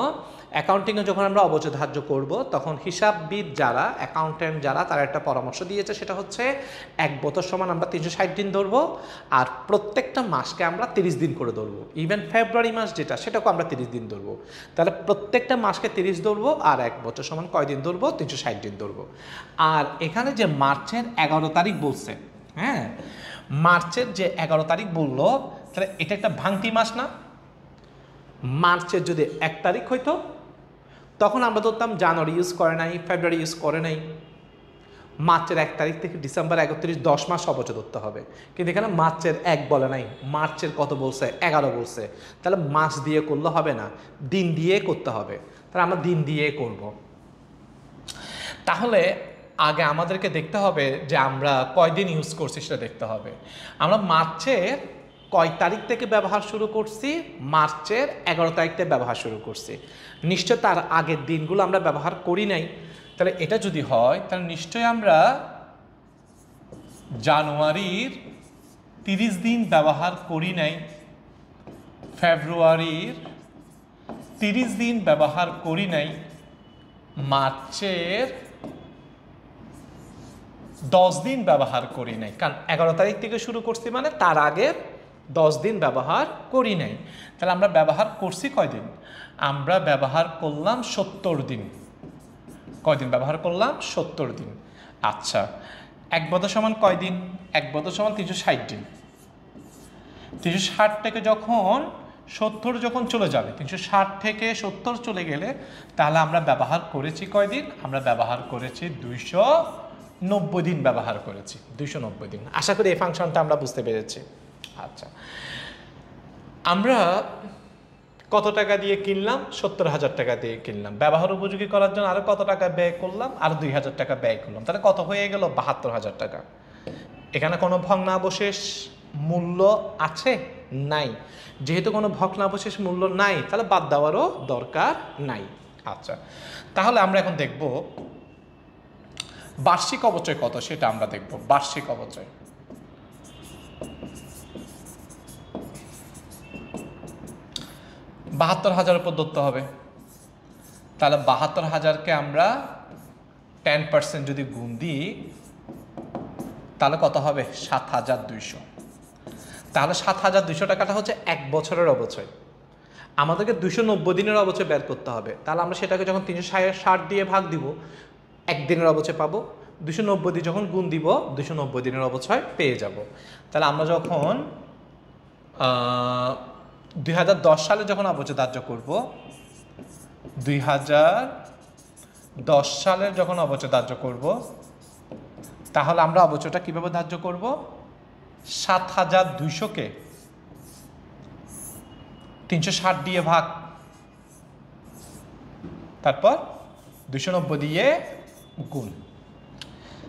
অ্যাকাউন্টিংয়ে যখন আমরা অবচয় ধার্য করব তখন হিসাববিদ যারা, অ্যাকাউন্টেন্ট যারা, তারা একটা পরামর্শ দিয়েছে, সেটা হচ্ছে 1 বছর সমান আমরা 360 দিন ধরবো, আর প্রত্যেকটা মাসকে আমরা 30 দিন করে ধরবো। ইভেন ফেব্রুয়ারি মাস যেটা, সেটাকেও আমরা 30 দিন ধরবো। তাহলে প্রত্যেকটা মাসকে 30 ধরবো, আর 1 বছর সমান কয় দিন ধরবো? 360 দিন ধরবো। আর এখানে যে মার্চের 11 তারিখ বলছে, হ্যাঁ, মার্চের যে 11 তারিখ বললো, তাহলে এটা একটা ভাঙতি মাস না? মার্চের যদি 1 তারিখ হইতো তখন আমরা ধরতাম জানুয়ারি ইউজ করে নাই, ফেব্রুয়ারি ইউজ করে নাই। মার্চের 1 তারিখ থেকে ডিসেম্বর 31, 10 মাস অবচয় ধরতে হবে। কিন্তু এখানে মার্চের 1 বলে নাই, মার্চের কত বলছে? 11 বলছে। তাহলে মাস দিয়ে করলে হবে না, দিন দিয়ে করতে হবে। তাহলে আমরা দিন দিয়ে করব। তাহলে আগে আমাদেরকে দেখতে হবে যে আমরা কয়দিন ইউজ করছি সেটা দেখতে হবে। আমরা মার্চের কয় তারিখ থেকে ব্যবহার শুরু করছি? মার্চের 11 তারিখ থেকে ব্যবহার শুরু করছি। নিশ্চয় তার আগের দিনগুলো আমরা ব্যবহার করি নাই। তাহলে এটা যদি হয় তাহলে নিশ্চয়ই আমরা জানুয়ারির 30 দিন ব্যবহার করি নাই, ফেব্রুয়ারির 30 দিন ব্যবহার করি নাই, মার্চের 10 দিন ব্যবহার করি নাই। কারণ 11 তারিখ থেকে শুরু করছি, মানে তার আগের 10 দিন ব্যবহার করি নাই। তাহলে আমরা ব্যবহার করছি কয়দিন? আমরা ব্যবহার করলাম 70 দিন। কয়দিন ব্যবহার করলাম? 70 দিন। আচ্ছা, 1 বছর সমান কয়দিন? 1 বছর সমান 360 দিন। 360 থেকে যখন 70 যখন চলে যাবে, 360 থেকে 70 চলে গেলে তাহলে আমরা ব্যবহার করেছি কয়দিন? আমরা ব্যবহার করেছি 290 দিন ব্যবহার করেছি, 290 দিন। আশা করি এই ফাংশনটা আমরা বুঝতে পেরেছি। আচ্ছা, আমরা কত টাকা দিয়ে কিনলাম? 70,000 টাকা দিয়ে কিনলাম। ব্যবহার উপযোগী করার জন্য আরো কত টাকা ব্যয় করলাম? আর 2,000 টাকা ব্যয় করলাম। তাহলে কত হয়ে গেল? 72,000 টাকা। এখানে কোনো ভগ্নাবশেষ মূল্য আছে? নাই। যেহেতু কোনো ভগ্নাবশেষ মূল্য নাই, তাহলে বাদ দেওয়ারও দরকার নাই। আচ্ছা, তাহলে আমরা এখন দেখব বার্ষিক অবচয় কত, সেটা আমরা দেখব। বার্ষিক অবচয় 72,000 উপর ধরতে হবে। তাহলে 72,000কে আমরা 10% যদি গুণ দিই, তাহলে কত হবে? 7,200। তাহলে 7,200 টাকাটা হচ্ছে এক বছরের অবচয়। আমাদেরকে 290 দিনের অবচয় বের করতে হবে। তাহলে আমরা সেটাকে যখন 360 দিয়ে ভাগ দিব, একদিনের অবচয় পাবো। 290 দিয়ে যখন গুণ দিব, 290 দিনের অবচয় পেয়ে যাব। তাহলে আমরা যখন 2010 সালে যখন অবচয় ধার্য করব, 2010 সালের যখন অবচয় ধার্য করব, তাহলে আমরা অবচয়টা কিভাবে ধার্য করব? 7,200কে 360 দিয়ে ভাগ, তারপর 290 দিয়ে গুণ।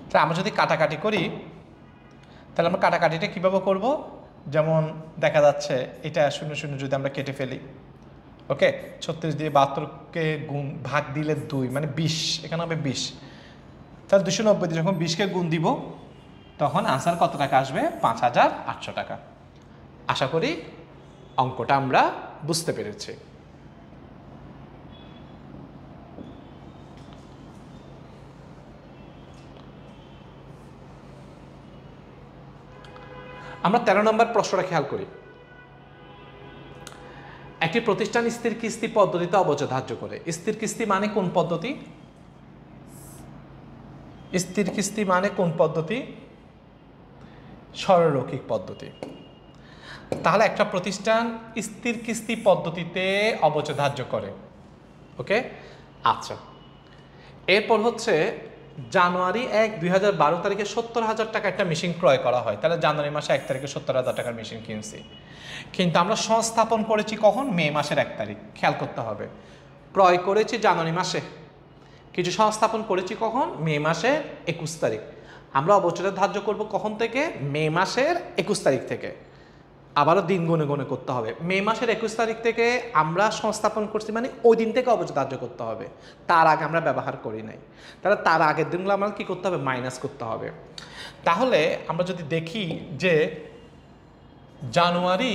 তাহলে আমরা যদি কাটাকাটি করি, তাহলে আমরা কাটাকাটিটা কিভাবে করব? যেমন দেখা যাচ্ছে এটা 0 যদি আমরা কেটে ফেলি, ওকে, 36 দিয়ে 72কে গুণ ভাগ দিলে 2 মানে 20, এখানে হবে 20। তাহলে 290 দিয়ে যখন 20কে গুণ দিব, তখন আনসার কত টাকা আসবে? 5,800 টাকা। আশা করি অঙ্কটা আমরা বুঝতে পেরেছি। আমরা 13 নম্বর প্রশ্নটা খেয়াল করি। একটি প্রতিষ্ঠান স্থির কিস্তি পদ্ধতিতে অবচয় ধার্য করে। স্থির কিস্তি মানে কোন পদ্ধতি? স্থির কিস্তি মানে কোন পদ্ধতি? সরলরৈখিক পদ্ধতি। তাহলে একটা প্রতিষ্ঠান স্থির কিস্তি পদ্ধতিতে অবচয় ধার্য করে, ওকে। আচ্ছা, এরপর হচ্ছে জানুয়ারি 1, 2012 তারিখে 70,000 টাকা একটা মেশিন ক্রয় করা হয়। তাহলে জানুয়ারি মাসে 1 তারিখে 70,000 টাকার মেশিন কিনছি। কিন্তু আমরা সংস্থাপন করেছি কখন? মে মাসের 1 তারিখ। খেয়াল করতে হবে, ক্রয় করেছি জানুয়ারি মাসে, কিছু সংস্থাপন করেছি কখন? মে মাসের 21 তারিখ। আমরা অবচয়টা ধার্য করব কখন থেকে? মে মাসের 21 তারিখ থেকে। আবারও দিন গুনে গুনে করতে হবে। মে মাসের 21 তারিখ থেকে আমরা সংস্থাপন করছি, মানে ওই দিন থেকে অবচয় ধার্য করতে হবে। তার আগে আমরা ব্যবহার করি নাই। তাহলে তার আগের দিনগুলো আমরা কী করতে হবে? মাইনাস করতে হবে। তাহলে আমরা যদি দেখি যে জানুয়ারি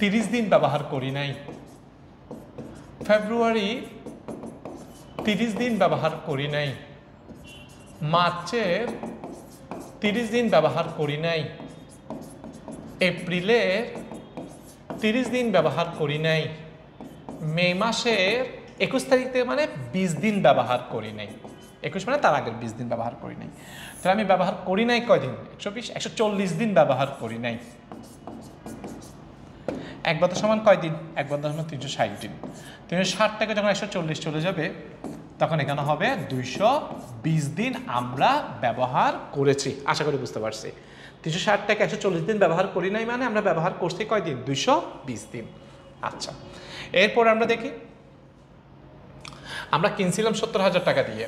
30 দিন ব্যবহার করি নাই, ফেব্রুয়ারি 30 দিন ব্যবহার করি নাই, মার্চের 30 দিন ব্যবহার করি নাই, এপ্রিলের 30 দিন ব্যবহার করি নাই, মে মাসের 21 তারিখ থেকে মানে 20 দিন ব্যবহার করি নাই। 21 মানে তার আগের 20 দিন ব্যবহার করি নাই। তাহলে আমি ব্যবহার করি নাই কয়দিন? 120, 140 দিন ব্যবহার করি নাই। এক বছর সমান কয়দিন? এক বছর সমান 360 দিন। 360 থেকে যখন 140 চলে যাবে, তখন এখানে হবে 220 দিন আমরা ব্যবহার করেছি। আশা করি বুঝতে পারছি। 360 থেকে 140 দিন ব্যবহার করি নাই মানে আমরা ব্যবহার করছি কয়দিন? 220 দিন। আচ্ছা, এরপর আমরা দেখি, আমরা কিনছিলাম 70,000 টাকা দিয়ে,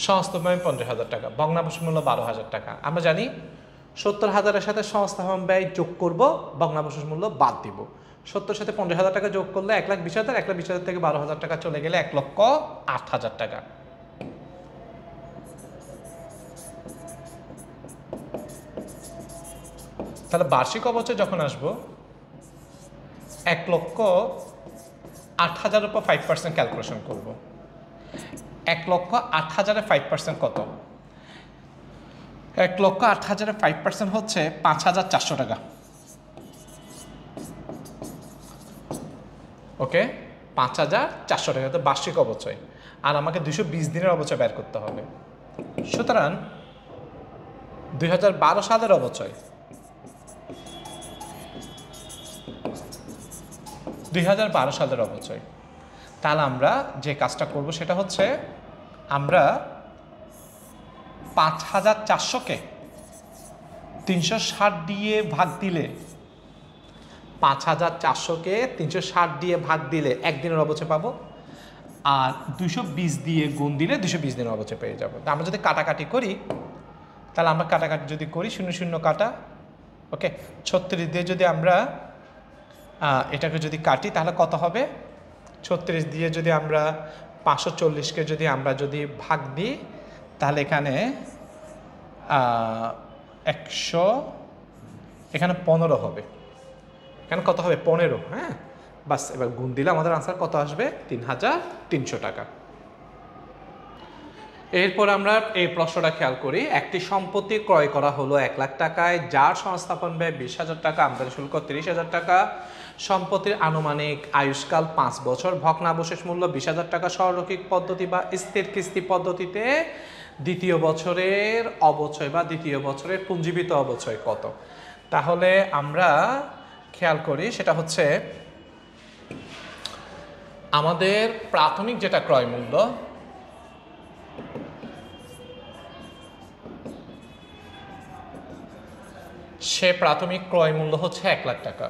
সংস্থাপন 50,000 টাকা, ভগ্নাবশেষ মূল্য 12,000 টাকা। আমরা জানি 70,000-এর সাথে সংস্থাপন ব্যয় যোগ করব, ভগ্নাবশেষ মূল্য বাদ দিব। 70 সাথে 50,000 টাকা যোগ করলে 1,20,000, 1,20,000 থেকে 12,000 টাকা চলে গেলে 1,08,000 টাকা। তাহলে বার্ষিক অবচয় যখন আসবো, 1,08,000 উপর 5% ক্যালকুলেশন করব। 1,08,000-এর 5% কত? 1,08,000-এর 5% হচ্ছে 5,400 টাকা। ওকে, 5,400 টাকা তো বার্ষিক অবচয়। আর আমাকে 220 দিনের অবচয় বের করতে হবে। সুতরাং 2012 সালের অবচয়, 2012 সালের অবচয়। তাহলে আমরা যে কাজটা করব সেটা হচ্ছে, আমরা 5,400-কে 360 দিয়ে ভাগ দিলে 5400-কে 360 দিয়ে ভাগ দিলে একদিনের অবচয় পাবো, আর 220 দিয়ে গুণ দিলে 220 দিনের অবচয় পেয়ে যাবো। আমরা যদি কাটাকাটি করি, তাহলে আমরা কাটাকাটি যদি করি, 0 0 কাটা, ওকে, 36 দিয়ে যদি আমরা এটাকে যদি কাটি তাহলে কত হবে? 36 দিয়ে যদি আমরা 540কে যদি আমরা যদি ভাগ দিই, তাহলে এখানে 100, এখানে 15 হবে, এখানে কত হবে? 15। হ্যাঁ, বাস, এবার গুণ দিলে আমাদের আনসার কত আসবে? 3300 টাকা। এরপর আমরা এই প্রশ্নটা খেয়াল করি। একটি সম্পত্তি ক্রয় করা হলো 1 লাখ টাকায়, যার সংস্থাপন ব্যয় 20,000 টাকা, আমদানি শুল্ক 30,000 টাকা, সম্পত্তির আনুমানিক আয়ুষ্কাল 5 বছর, ভগ্নাবশেষ মূল্য 20,000 টাকা। সরলরৈখিক পদ্ধতি বা স্থির কিস্তি পদ্ধতিতে দ্বিতীয় বছরের অবচয় বা দ্বিতীয় বছরের পুঞ্জীবিত অবচয় কত? তাহলে আমরা খেয়াল করি, সেটা হচ্ছে আমাদের প্রাথমিক যেটা ক্রয় মূল্য, সে প্রাথমিক ক্রয় মূল্য হচ্ছে 1 লাখ টাকা,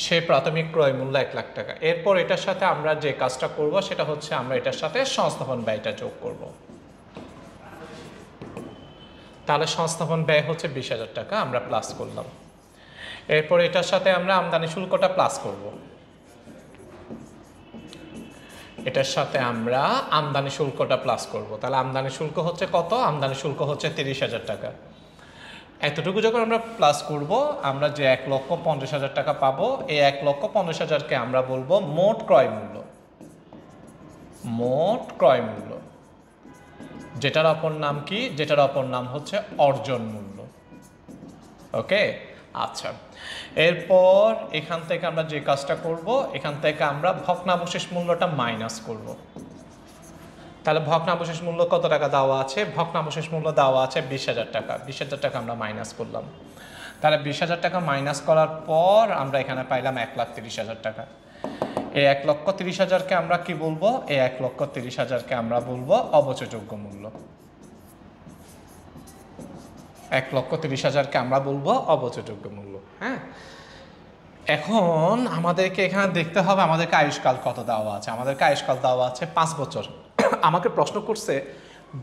সে প্রাথমিক ক্রয় মূল্য 1 লাখ টাকা। এরপর এটার সাথে আমরা যে কাজটা করব সেটা হচ্ছে আমরা এটার সাথে সংস্থাপন ব্যয়টা যোগ করব। তাহলে সংস্থাপন ব্যয় হচ্ছে 20,000 টাকা, আমরা প্লাস করলাম। এরপর এটার সাথে আমরা আমদানি শুল্কটা প্লাস করব, এটার সাথে আমরা আমদানি শুল্কটা প্লাস করব। তাহলে আমদানি শুল্ক হচ্ছে কত? আমদানি শুল্ক হচ্ছে 30,000 টাকা। এতটুকু যখন আমরা প্লাস করব, আমরা যে 1,50,000 টাকা পাবো, এই 1,50,000কে আমরা বলবো মোট ক্রয় মূল্য, মোট ক্রয় মূল্য, যেটার অপর নাম কি? যেটার অপর নাম হচ্ছে অর্জন মূল্য। ওকে, আচ্ছা। এরপর এখান থেকে আমরা যে কাজটা করব, এখান থেকে আমরা ভগ্নাবশেষ মূল্যটা মাইনাস করব। তাহলে ভগ্নাবশেষ মূল্য কত টাকা দেওয়া আছে? ভগ্নাবশেষ মূল্য দেওয়া আছে 20,000 টাকা। 20,000 টাকা আমরা মাইনাস করলাম। তাহলে 20,000 টাকা মাইনাস করার পর আমরা এখানে পাইলাম 1,30,000 টাকা। এই 1,30,000কে আমরা কি বলবো? এই 1,30,000কে আমরা বলবো অবচয়যোগ্য মূল্য। 1,30,000কে আমরা বলবো অবচয়যোগ্য মূল্য। হ্যাঁ, এখন আমাদেরকে এখানে দেখতে হবে আমাদেরকে আয়ুষ্কাল কত দেওয়া আছে। আমাদেরকে আয়ুষ্কাল দেওয়া আছে 5 বছর। আমাকে প্রশ্ন করছে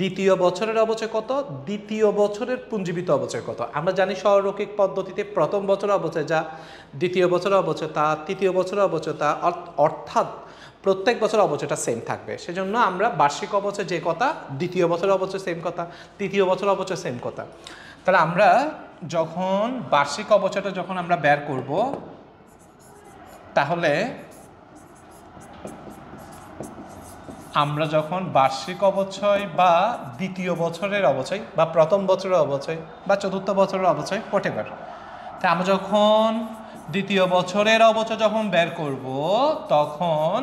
দ্বিতীয় বছরের অবচয় কত, দ্বিতীয় বছরের পুঞ্জীবিত অবচয় কত। আমরা জানি সরলরৈখিক পদ্ধতিতে প্রথম বছরের অবচয় যা, দ্বিতীয় বছরের অবচয় তা, তৃতীয় বছরের অবচয় তা, অর্থাৎ প্রত্যেক বছর অবচয়টা সেম থাকবে। সেজন্য আমরা বার্ষিক অবচয় যে কথা, দ্বিতীয় বছরের অবচয় সেম কথা, তৃতীয় বছরের অবচয় সেম কথা। তাহলে আমরা যখন বার্ষিক অবচয়টা যখন আমরা বের করব, তাহলে আমরা যখন বার্ষিক অবচয় বা দ্বিতীয় বছরের অবচয় বা প্রথম বছরের অবচয় বা চতুর্থ বছরের অবচয় হোয়াটএভার, তা আমরা যখন দ্বিতীয় বছরের অবচয় যখন বের করব, তখন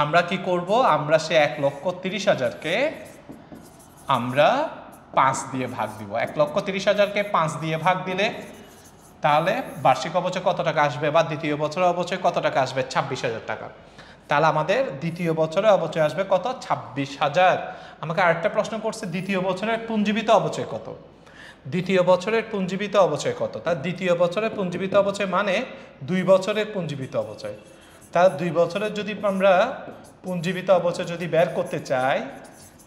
আমরা কি করব? আমরা সে 1,30,000কে আমরা 5 দিয়ে ভাগ দিব। 1,30,000কে 5 দিয়ে ভাগ দিলে তাহলে বার্ষিক অবচয় কত টাকা আসবে বা দ্বিতীয় বছরের অবচয় কত টাকা আসবে? 26,000 টাকা। তাহলে আমাদের দ্বিতীয় বছরে অবচয় আসবে কত? 26,000। আমাকে আরেকটা প্রশ্ন করছে দ্বিতীয় বছরের পুঞ্জীবিত অবচয় কত। দ্বিতীয় বছরের পুঞ্জীবিত অবচয় কত? তার দ্বিতীয় বছরের পুঞ্জীবিত অবচয় মানে 2 বছরের পুঞ্জীবিত অবচয়। তার 2 বছরের যদি আমরা পুঞ্জীবিত অবচয় যদি বের করতে চাই,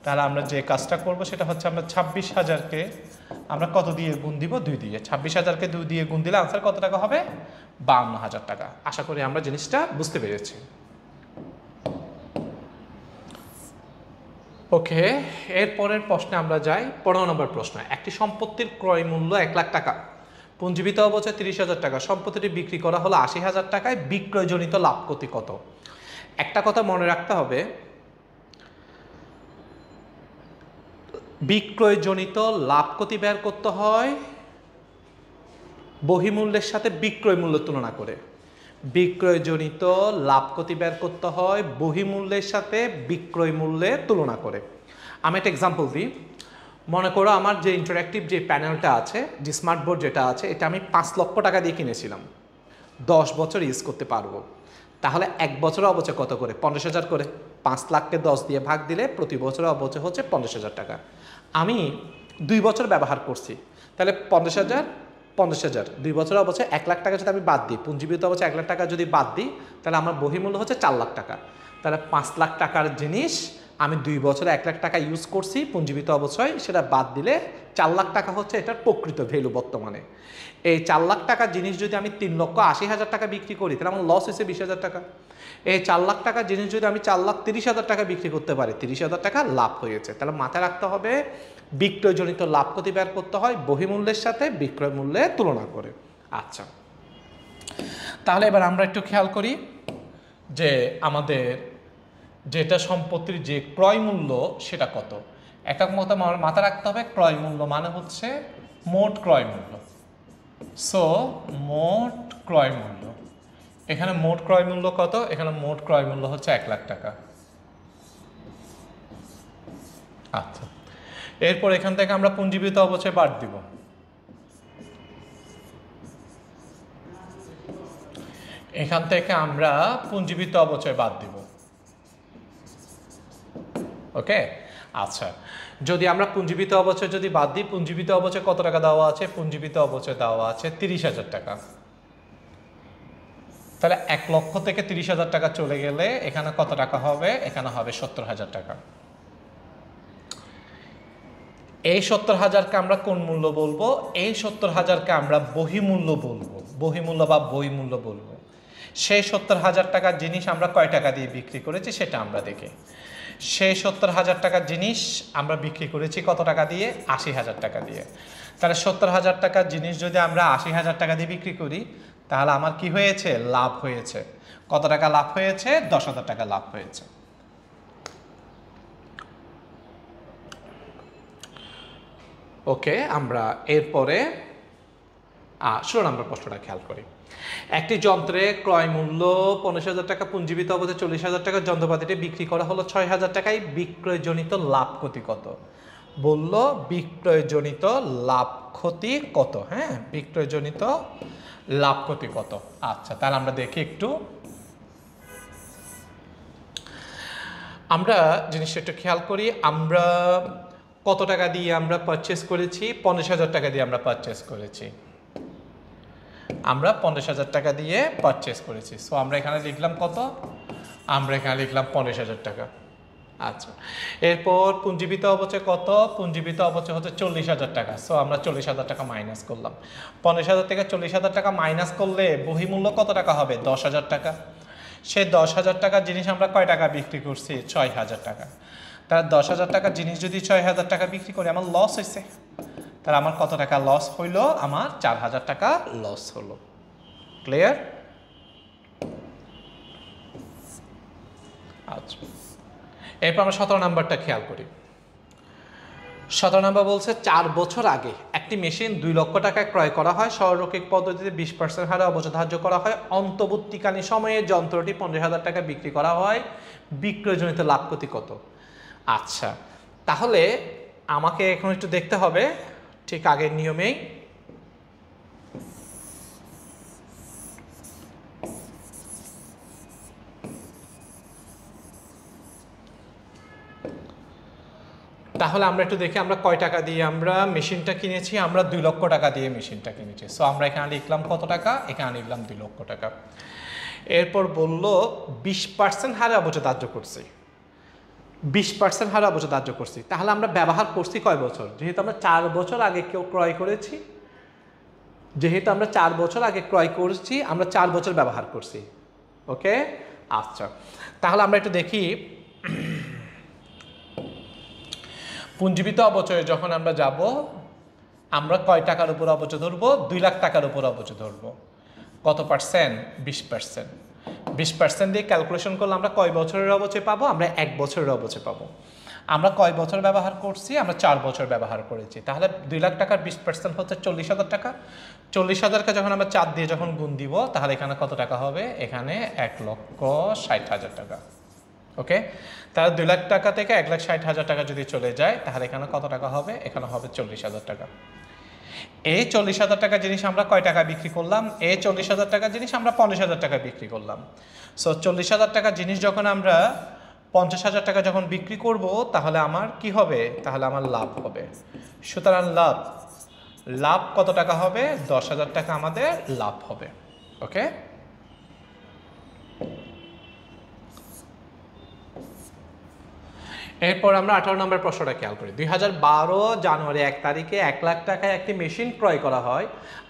তাহলে আমরা যে কাজটা করব সেটা হচ্ছে আমরা 26,000কে আমরা কত দিয়ে গুণ দিব? 2 দিয়ে। 26,000কে 2 দিয়ে গুণ দিলে আনসার কত টাকা হবে? 52,000 টাকা। আশা করি আমরা জিনিসটা বুঝতে পেরেছি। ওকে, এরপরের প্রশ্নে আমরা যাই। 15 নম্বর প্রশ্ন। একটি সম্পত্তির ক্রয় মূল্য 1 লাখ টাকা, পুঞ্জীবিত অবচয় 30,000 টাকা, সম্পত্তিটি বিক্রি করা হলো 80,000 টাকায়, বিক্রয়জনিত লাভ ক্ষতি কত? একটা কথা মনে রাখতে হবে, বিক্রয়জনিত লাভ ক্ষতি বের করতে হয় বহিমূল্যের সাথে বিক্রয় মূল্য তুলনা করে। বিক্রয়জনিত লাভ ক্ষতি বের করতে হয় বহিমূল্যের সাথে বিক্রয় মূল্যের তুলনা করে। আমি একটা এক্সাম্পল দিই। মনে করো আমার যে ইন্টারঅ্যাক্টিভ যে প্যানেলটা আছে, যে স্মার্ট বোর্ড যেটা আছে, এটা আমি 5 লক্ষ টাকা দিয়ে কিনেছিলাম। 10 বছর ইউজ করতে পারবো। তাহলে 1 বছরের অবচয় কত করে? 50,000 করে। 5 লাখকে 10 দিয়ে ভাগ দিলে প্রতি বছরের অবচয় হচ্ছে 50,000 টাকা। আমি 2 বছর ব্যবহার করছি, তাহলে 50,000 50,000 2 বছর অবশ্যই 1 লাখ টাকা যদি আমি বাদ দিই, পুঞ্জীবিত অবশ্যই 1 লাখ টাকা যদি বাদ দিই, তাহলে আমার বহিমূল্য হচ্ছে 4 লাখ টাকা। তাহলে 5 লাখ টাকার জিনিস আমি 2 বছরে 1 লাখ টাকা ইউজ করছি পুঞ্জীবিত অবশ্যই, সেটা বাদ দিলে 4 লাখ টাকা হচ্ছে এটার প্রকৃত ভ্যালু বর্তমানে। এই 4 লাখ টাকার জিনিস যদি আমি 3,80,000 টাকা বিক্রি করি, তাহলে আমার লস হয়েছে 20,000 টাকা। এই 4 লাখ টাকার জিনিস যদি আমি 4,30,000 টাকা বিক্রি করতে পারি, 30,000 টাকা লাভ হয়েছে। তাহলে মাথায় রাখতে হবে বিক্রয়জনিত লাভ ক্ষতি বের করতে হয় বহিমূল্যের সাথে বিক্রয় মূল্যের তুলনা করে। আচ্ছা, তাহলে এবার আমরা একটু খেয়াল করি যে আমাদের যেটা সম্পত্তির যে ক্রয় মূল্য সেটা কত। একক মতো মাথা রাখতে হবে ক্রয় মূল্য মানে হচ্ছে মোট ক্রয় মূল্য। সো মোট ক্রয় মূল্য, এখানে মোট ক্রয় মূল্য কত? এখানে মোট ক্রয় মূল্য হচ্ছে 1 লাখ টাকা। আচ্ছা, এরপর এখান থেকে আমরা পুঞ্জীবিত অবচয় বাদ দিব। এখান থেকে আমরা পুঞ্জীবিত অবচয় বাদ দিব। ওকে, আচ্ছা, যদি আমরা পুঞ্জীবিত অবচয় যদি বাদ দিই, পুঞ্জীবিত অবচয় কত টাকা দেওয়া আছে? পুঞ্জীবিত অবচয় দেওয়া আছে 30,000 টাকা। তাহলে 1 লক্ষ থেকে 30,000 টাকা চলে গেলে এখানে কত টাকা হবে? এখানে হবে 70,000 টাকা। এই 70,000কে আমরা কোন মূল্য বলবো? এই 70,000কে আমরা বহিমূল্য বলবো, বহিমূল্য বা বই মূল্য বলবো। সেই 70,000 টাকার জিনিস আমরা কয় টাকা দিয়ে বিক্রি করেছি সেটা আমরা দেখি। সেই 70,000 টাকার জিনিস আমরা বিক্রি করেছি কত টাকা দিয়ে? 80,000 টাকা দিয়ে। তাহলে 70,000 টাকার জিনিস যদি আমরা 80,000 টাকা দিয়ে বিক্রি করি, তাহলে আমার কি হয়েছে? লাভ হয়েছে। কত টাকা লাভ হয়েছে? 10,000 টাকা লাভ হয়েছে। ওকে, আমরা এরপরে 16 নম্বর প্রশ্নটা খেয়াল করি। একটি যন্ত্রে ক্রয় মূল্য 15,000 টাকা, পুঞ্জীবিত অবধি 40,000 টাকা, যন্ত্রপাতিটি বিক্রি করা হলো 6,000 টাকায়, বিক্রয়জনিত লাভ ক্ষতি কত? বলল বিক্রয়জনিত লাভ ক্ষতি কত? হ্যাঁ, বিক্রয়জনিত লাভ ক্ষতি কত? আচ্ছা, তাহলে আমরা দেখি একটু, আমরা জিনিসটা একটু খেয়াল করি। আমরা কত টাকা দিয়ে আমরা পারচেস করেছি? 50,000 টাকা দিয়ে আমরা পারচেস করেছি। আমরা 50,000 টাকা দিয়ে পারচেস করেছি। সো আমরা এখানে লিখলাম কত? আমরা এখানে লিখলাম 50,000 টাকা। আচ্ছা, এরপর পুঞ্জীবিত অবচয় কত? পুঞ্জীবিত অবচয় হচ্ছে 40,000 টাকা। সো আমরা 40,000 টাকা মাইনাস করলাম। 50,000 থেকে 40,000 টাকা মাইনাস করলে বহিমূল্য কত টাকা হবে? 10,000 টাকা। সেই 10,000 টাকার জিনিস আমরা কয় টাকা বিক্রি করছি? 6,000 টাকা। তাহলে 10,000 টাকার জিনিস যদি 6,000 টাকা বিক্রি করি, আমার লস হয়েছে। তাহলে আমার কত টাকা লস হইল? আমার 4,000 টাকা লস হলো। ক্লিয়ার? আচ্ছা, এরপর আমরা 17 নাম্বারটা খেয়াল করি। 17 নাম্বার বলছে 4 বছর আগে একটি মেশিন 2 লক্ষ টাকায় ক্রয় করা হয়, সরলরৈখিক পদ্ধতিতে 20% হারে অবচয় ধার্য করা হয়, অন্তর্বর্তীকালীন সময়ে যন্ত্রটি 15,000 টাকা বিক্রি করা হয়, বিক্রয়জনিত লাভ ক্ষতি কত? আচ্ছা, তাহলে আমাকে এখন একটু দেখতে হবে ঠিক আগের নিয়মেই। তাহলে আমরা একটু দেখি আমরা কয় টাকা দিয়ে আমরা মেশিনটা কিনেছি। আমরা 2 লক্ষ টাকা দিয়ে মেশিনটা কিনেছি। সো আমরা এখানে লিখলাম কত টাকা? এখানে লিখলাম 2 লক্ষ টাকা। এরপর বলল 20% হারে অবচয় ধার্য করছি। 20% হারে অবচয় ধার্য করছি। তাহলে আমরা ব্যবহার করছি কয় বছর? যেহেতু আমরা 4 বছর আগে কেউ ক্রয় করেছি, যেহেতু আমরা 4 বছর আগে ক্রয় করছি, আমরা 4 বছর ব্যবহার করছি। ওকে, আচ্ছা, তাহলে আমরা একটু দেখি পুঞ্জীবিত অবচয়ে যখন আমরা যাব, আমরা কয় টাকার উপর অবচয় ধরবো? 2 লাখ টাকার উপর অবচয় ধরবো। কত পার্সেন্ট? 20%। 20% দিয়ে ক্যালকুলেশন করলে আমরা কয় বছরের অবচয় পাবো? আমরা 1 বছরের অবচয় পাবো। আমরা কয় বছর ব্যবহার করছি? আমরা 4 বছর ব্যবহার করেছি। তাহলে 2 লাখ টাকার 20% হচ্ছে 40,000 টাকা। 40,000কে যখন আমরা 4 দিয়ে যখন গুণ দিব, তাহলে এখানে কত টাকা হবে? এখানে 1,60,000 টাকা। ওকে, তাহলে 2 লাখ টাকা থেকে 1,60,000 টাকা যদি চলে যায়, তাহলে এখানে কত টাকা হবে? এখানে হবে 40,000 টাকা। এই 40,000 টাকা জিনিস আমরা কয় টাকা বিক্রি করলাম? এই 40,000 টাকা জিনিস আমরা 50,000 টাকা বিক্রি করলাম। সো 40,000 টাকা জিনিস যখন আমরা 50,000 টাকা যখন বিক্রি করব তাহলে আমার কি হবে, তাহলে আমার লাভ হবে। সুতরাং লাভ কত টাকা হবে, 10,000 টাকা আমাদের লাভ হবে। ওকে, এরপর আমরা 18 নম্বর প্রশ্নটা খেয়াল করি। 2012 জানুয়ারি 1 তারিখে 1 লাখ টাকায় একটি মেশিন ক্রয় করা হয়,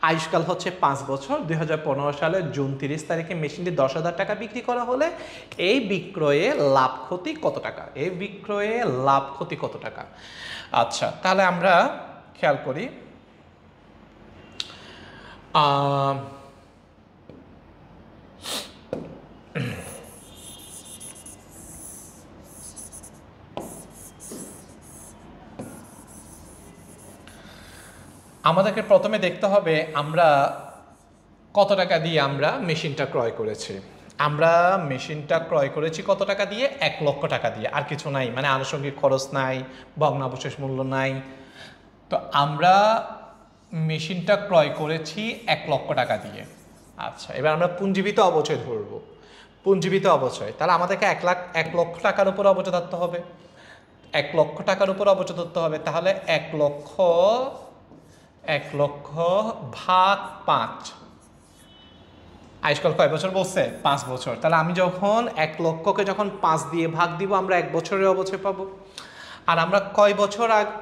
আয়ুষ্কাল হচ্ছে 5 বছর। 2015 সালের জুন 30 তারিখে মেশিনটি 10,000 টাকা বিক্রি করা হলে এই বিক্রয়ে লাভ ক্ষতি কত টাকা, এই বিক্রয়ে লাভ ক্ষতি কত টাকা। আচ্ছা, তাহলে আমরা খেয়াল করি। আমাদেরকে প্রথমে দেখতে হবে আমরা কত টাকা দিয়ে আমরা মেশিনটা ক্রয় করেছি। আমরা মেশিনটা ক্রয় করেছি কত টাকা দিয়ে, 1 লক্ষ টাকা দিয়ে, আর কিছু নাই, মানে আনুষঙ্গিক খরচ নাই, ভগ্নাবশেষ মূল্য নাই। তো আমরা মেশিনটা ক্রয় করেছি 1 লক্ষ টাকা দিয়ে। আচ্ছা, এবার আমরা পুঞ্জীবিত অবচয় ধরব। পুঞ্জীবিত অবচয়, তাহলে আমাদেরকে 1 লক্ষ টাকার উপর অবচয় ধরতে হবে। 1 লক্ষ টাকার উপর অবচয় ধরতে হবে, তাহলে 1 লক্ষ ভাগ 5। আয়ুষ্কাল কয় বছর বলছে, 5 বছর। তাহলে আমি যখন 1 লক্ষকে যখন 5 দিয়ে ভাগ দিব, আমরা 1 বছরের অবচয় পাবো। আর আমরা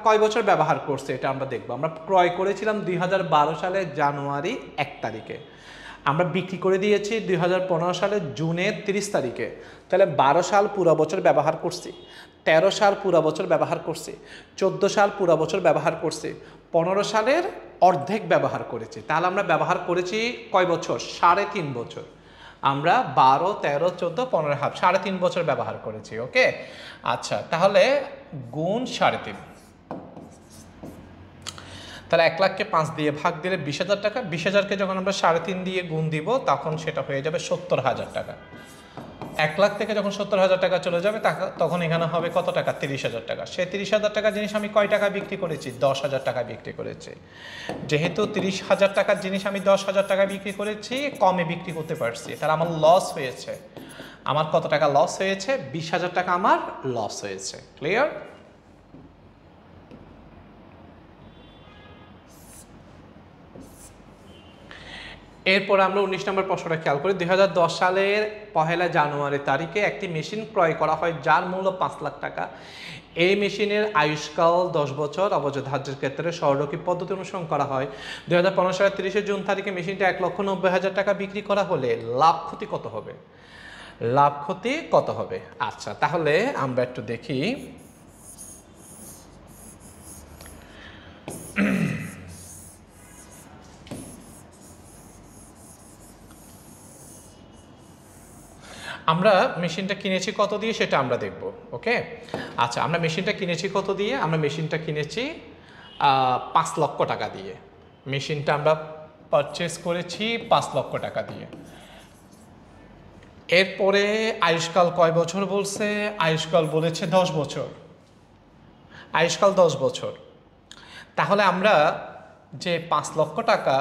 কয় বছর ব্যবহার করছে এটা আমরা দেখবো। আমরা ক্রয় করেছিলাম 2012 সালের জানুয়ারি 1 তারিখে, আমরা বিক্রি করে দিয়েছি 2015 সালের জুনের 30 তারিখে। তাহলে 12 সাল পুরো বছর ব্যবহার করছি, 13 সাল পুরো বছর ব্যবহার করছি, 14 সাল পুরো বছর ব্যবহার করছি, 15 সালের অর্ধেক ব্যবহার করেছি। তাহলে আমরা ব্যবহার করেছি কয় বছর, 3.5 বছর। আমরা 12, 13, 14, 15 হাফ 3.5 বছর ব্যবহার করেছি। ওকে, আচ্ছা, তাহলে গুণ 3.5। তাহলে 1 লাখকে 5 দিয়ে ভাগ দিলে 20,000 টাকা। 20,000কে যখন আমরা 3.5 দিয়ে গুণ দিব তখন সেটা হয়ে যাবে 70,000 টাকা। 1 লাখ থেকে যখন 70,000 টাকা চলে যাবে তখন এখানে হবে কত টাকা, 30,000 টাকা। সেই 30,000 টাকার জিনিস আমি কয় টাকা বিক্রি করেছি, 10,000 টাকা বিক্রি করেছি। যেহেতু 30,000 টাকার জিনিস আমি 10,000 টাকা বিক্রি করেছি, কমে বিক্রি করতে পারছি, তাহলে আমার লস হয়েছে। আমার কত টাকা লস হয়েছে, 20,000 টাকা আমার লস হয়েছে। ক্লিয়ার? এরপর আমরা 19 নম্বর প্রশ্নটা খেয়াল করি। 2010 সালের 1 জানুয়ারি তারিখে একটি মেশিন ক্রয় করা হয় যার মূল্য 5 লাখ টাকা। এই মেশিনের আয়ুষ্কাল 10 বছর, অবচয় ধার্যের ক্ষেত্রে সরলরৈখিক পদ্ধতি অনুসরণ করা হয়। 2015 সালের 30 জুন তারিখে মেশিনটা 1,90,000 টাকা বিক্রি করা হলে লাভ ক্ষতি কত হবে, লাভ ক্ষতি কত হবে। আচ্ছা, তাহলে আমরা একটু দেখি। আমরা মেশিনটা কিনেছি কত দিয়ে সেটা আমরা দেখব। ওকে, আচ্ছা, আমরা মেশিনটা কিনেছি কত দিয়ে, আমরা মেশিনটা কিনেছি 5 লক্ষ টাকা দিয়ে। মেশিনটা আমরা পারচেস করেছি 5 লক্ষ টাকা দিয়ে। এরপরে আয়ুষ্কাল কয় বছর বলছে, আয়ুষ্কাল বলেছে 10 বছর। আয়ুষ্কাল 10 বছর। তাহলে আমরা যে 5 লক্ষ টাকা,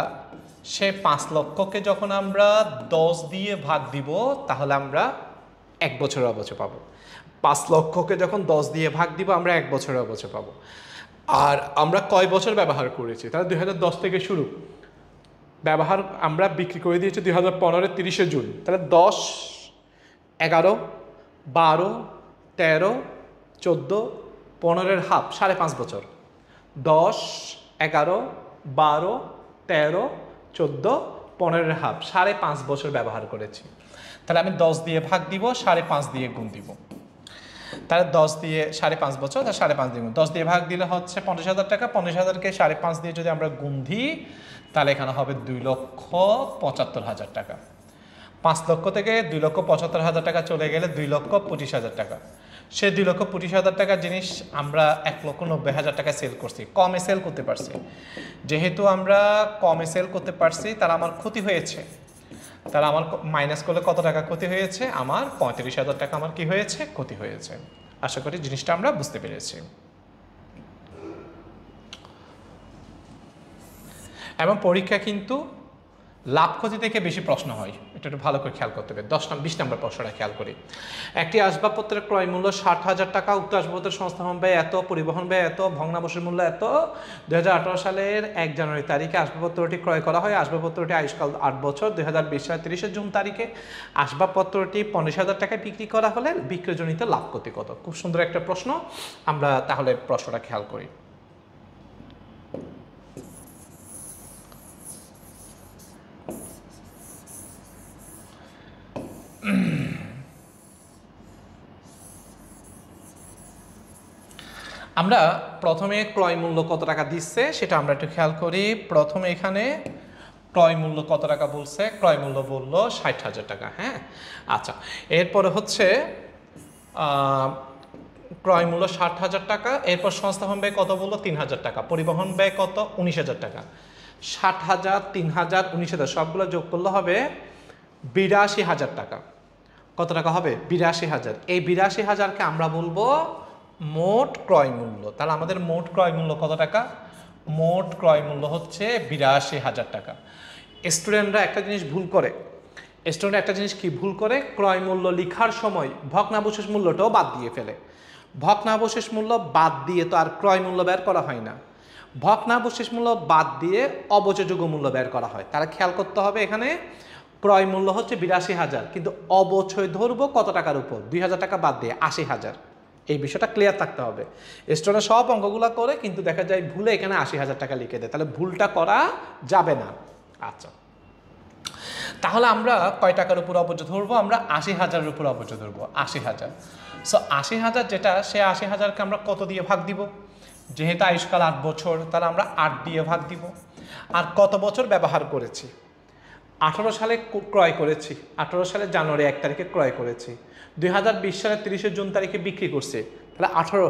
সে 5 লক্ষকে যখন আমরা 10 দিয়ে ভাগ দিব তাহলে আমরা 1 বছরের অবচয় পাবো। 5 লক্ষকে যখন 10 দিয়ে ভাগ দিব আমরা 1 বছরের অবচয় পাবো। আর আমরা কয় বছর ব্যবহার করেছি, তাহলে 2010 থেকে শুরু ব্যবহার, আমরা বিক্রি করে দিয়েছি 2015 30 জুন। তাহলে 10, 11, 12, 13, 14, 15 হাফ 5.5 বছর। 10, 11, 12, 13, 14, 15 হাফ 5.5 বছর ব্যবহার করেছি। তাহলে আমি 10 দিয়ে ভাগ দিব, 5.5 দিয়ে গুণ দিব। তাহলে 10 দিয়ে 5.5 বছর, তাহলে 5.5 দিয়ে গুণ, 10 দিয়ে ভাগ দিলে হচ্ছে 50,000 টাকা। 50,000কে 5.5 দিয়ে যদি আমরা গুণ দিই তাহলে এখানে হবে 2,75,000 টাকা। 5 লক্ষ থেকে 2,75,000 টাকা চলে গেলে 2,25,000 টাকা। সে 2,25,000 টাকার জিনিস আমরা 1,90,000 টাকা সেল করছি, কমে সেল করতে পারছি। যেহেতু আমরা কমে সেল করতে পারছি তাহলে আমার ক্ষতি হয়েছে। তাহলে আমার মাইনাস করলে কত টাকা ক্ষতি হয়েছে, আমার 35,000 টাকা আমার কি হয়েছে, ক্ষতি হয়েছে। আশা করি জিনিসটা আমরা বুঝতে পেরেছি। এবং পরীক্ষা কিন্তু লাভ ক্ষতি থেকে বেশি প্রশ্ন হয়, এটা একটু ভালো করে খেয়াল করতে হবে। 20 নম্বর প্রশ্নটা খেয়াল করি। একটি আসবাবপত্রের ক্রয় মূল্য 60,000 টাকা, উক্ত আসবাবপত্রের সংস্থাপন ব্যয় এত, পরিবহন ব্যয় এত, ভগ্নাবশের মূল্য এত। 2018 সালের 1 জানুয়ারি তারিখে আসবাবপত্রটি ক্রয় করা হয়। আসবাবপত্রটি আয়ুষ্কাল 8 বছর। 2020 সালের 30 জুন তারিখে আসবাবপত্রটি 15,000 টাকায় বিক্রি করা হলে বিক্রয়জনিত লাভ ক্ষতি কত? খুব সুন্দর একটা প্রশ্ন। আমরা তাহলে প্রশ্নটা খেয়াল করি। আমরা প্রথমে ক্রয় মূল্য কত টাকা দিচ্ছে সেটা আমরা একটু খেয়াল করি। প্রথমে এখানে ক্রয় মূল্য কত টাকা বলছে, ক্রয় মূল্য বললো 60,000 টাকা। হ্যাঁ, আচ্ছা, এরপরে হচ্ছে ক্রয় মূল্য 60,000 টাকা, এরপর সংস্থাপন ব্যয় কত বললো 3,000 টাকা, পরিবহন ব্যয় কত 19,000 টাকা। 60,000, 3,000, 19,000 সবগুলো যোগ করলে হবে 82,000 টাকা। কত টাকা হবে? 82,000। এই 82,000কে আমরা বলবো মোট ক্রয় মূল্য। তাহলে আমাদের মোট ক্রয় মূল্য কত টাকা? মোট ক্রয় মূল্য হচ্ছে 82,000 টাকা। স্টুডেন্টরা একটা জিনিস ভুল করে, কি ভুল করে? ক্রয় মূল্য লিখার সময় ভগ্নাবশেষ মূল্যটাও বাদ দিয়ে ফেলে। ভগ্নাবশেষ মূল্য বাদ দিয়ে তো আর ক্রয় মূল্য বের করা হয় না, ভগ্নাবশেষ মূল্য বাদ দিয়ে অবচয়যোগ্য মূল্য বের করা হয়। তারা খেয়াল করতে হবে, এখানে ক্রয় মূল্য হচ্ছে 82,000, কিন্তু অবচয় ধরবো কত টাকার উপর? 2,000 টাকা বাদ দিয়ে 80,000। এই বিষয়টা ক্লিয়ার থাকতে হবে। স্টুডেন্ট সব অঙ্কগুলো করে কিন্তু দেখা যায় ভুলে এখানে 80,000 টাকা লিখে দেয়, তাহলে ভুলটা করা যাবে না। আচ্ছা, তাহলে আমরা কয় টাকার উপর অবচয় ধরবো? আমরা 80,000-এর উপর অবচয় ধরবো, 80,000। সো 80,000 যেটা, সে 80,000কে আমরা কত দিয়ে ভাগ দিব? যেহেতু আয়ুষ্কাল 8 বছর, তাহলে আমরা 8 দিয়ে ভাগ দিব। আর কত বছর ব্যবহার করেছি? 18 সালে ক্রয় করেছি, 18 সালের জানুয়ারি 1 তারিখে ক্রয় করেছি, 2020 সালের 30 জুন তারিখে বিক্রি করছে। তাহলে 18,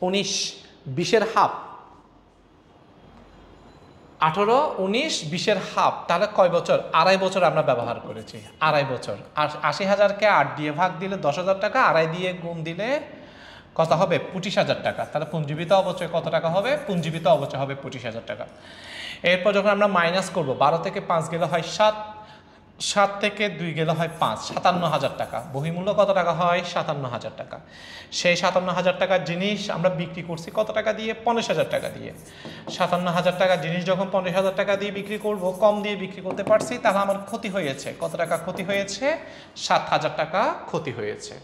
19, 20-এর হাফ, 18, 19, 20-এর হাফ, তাহলে কয় বছর? 2.5 বছর আমরা ব্যবহার করেছি, 2.5 বছর। আর 80,000কে 8 দিয়ে ভাগ দিলে 10,000 টাকা, 2.5 দিয়ে গুণ দিলে কত হবে? 25,000 টাকা। তাহলে পুঞ্জীবিত অবচয় কত টাকা হবে? পুঞ্জীবিত অবচয় হবে 25,000 টাকা। এরপর যখন আমরা মাইনাস করব, 12 থেকে 5 গেলে হয় 7, 7 থেকে 2 গেলে হয় 5, 57,000 টাকা। বহিমূল্য কত টাকা হয়? 57,000 টাকা। সেই 57,000 টাকার জিনিস আমরা বিক্রি করছি কত টাকা দিয়ে? 15,000 টাকা দিয়ে। 57,000 টাকার জিনিস যখন 15,000 টাকা দিয়ে বিক্রি করব, কম দিয়ে বিক্রি করতে পারছি, তাহলে আমার ক্ষতি হয়েছে কত টাকা? ক্ষতি হয়েছে 7,000 টাকা ক্ষতি হয়েছে।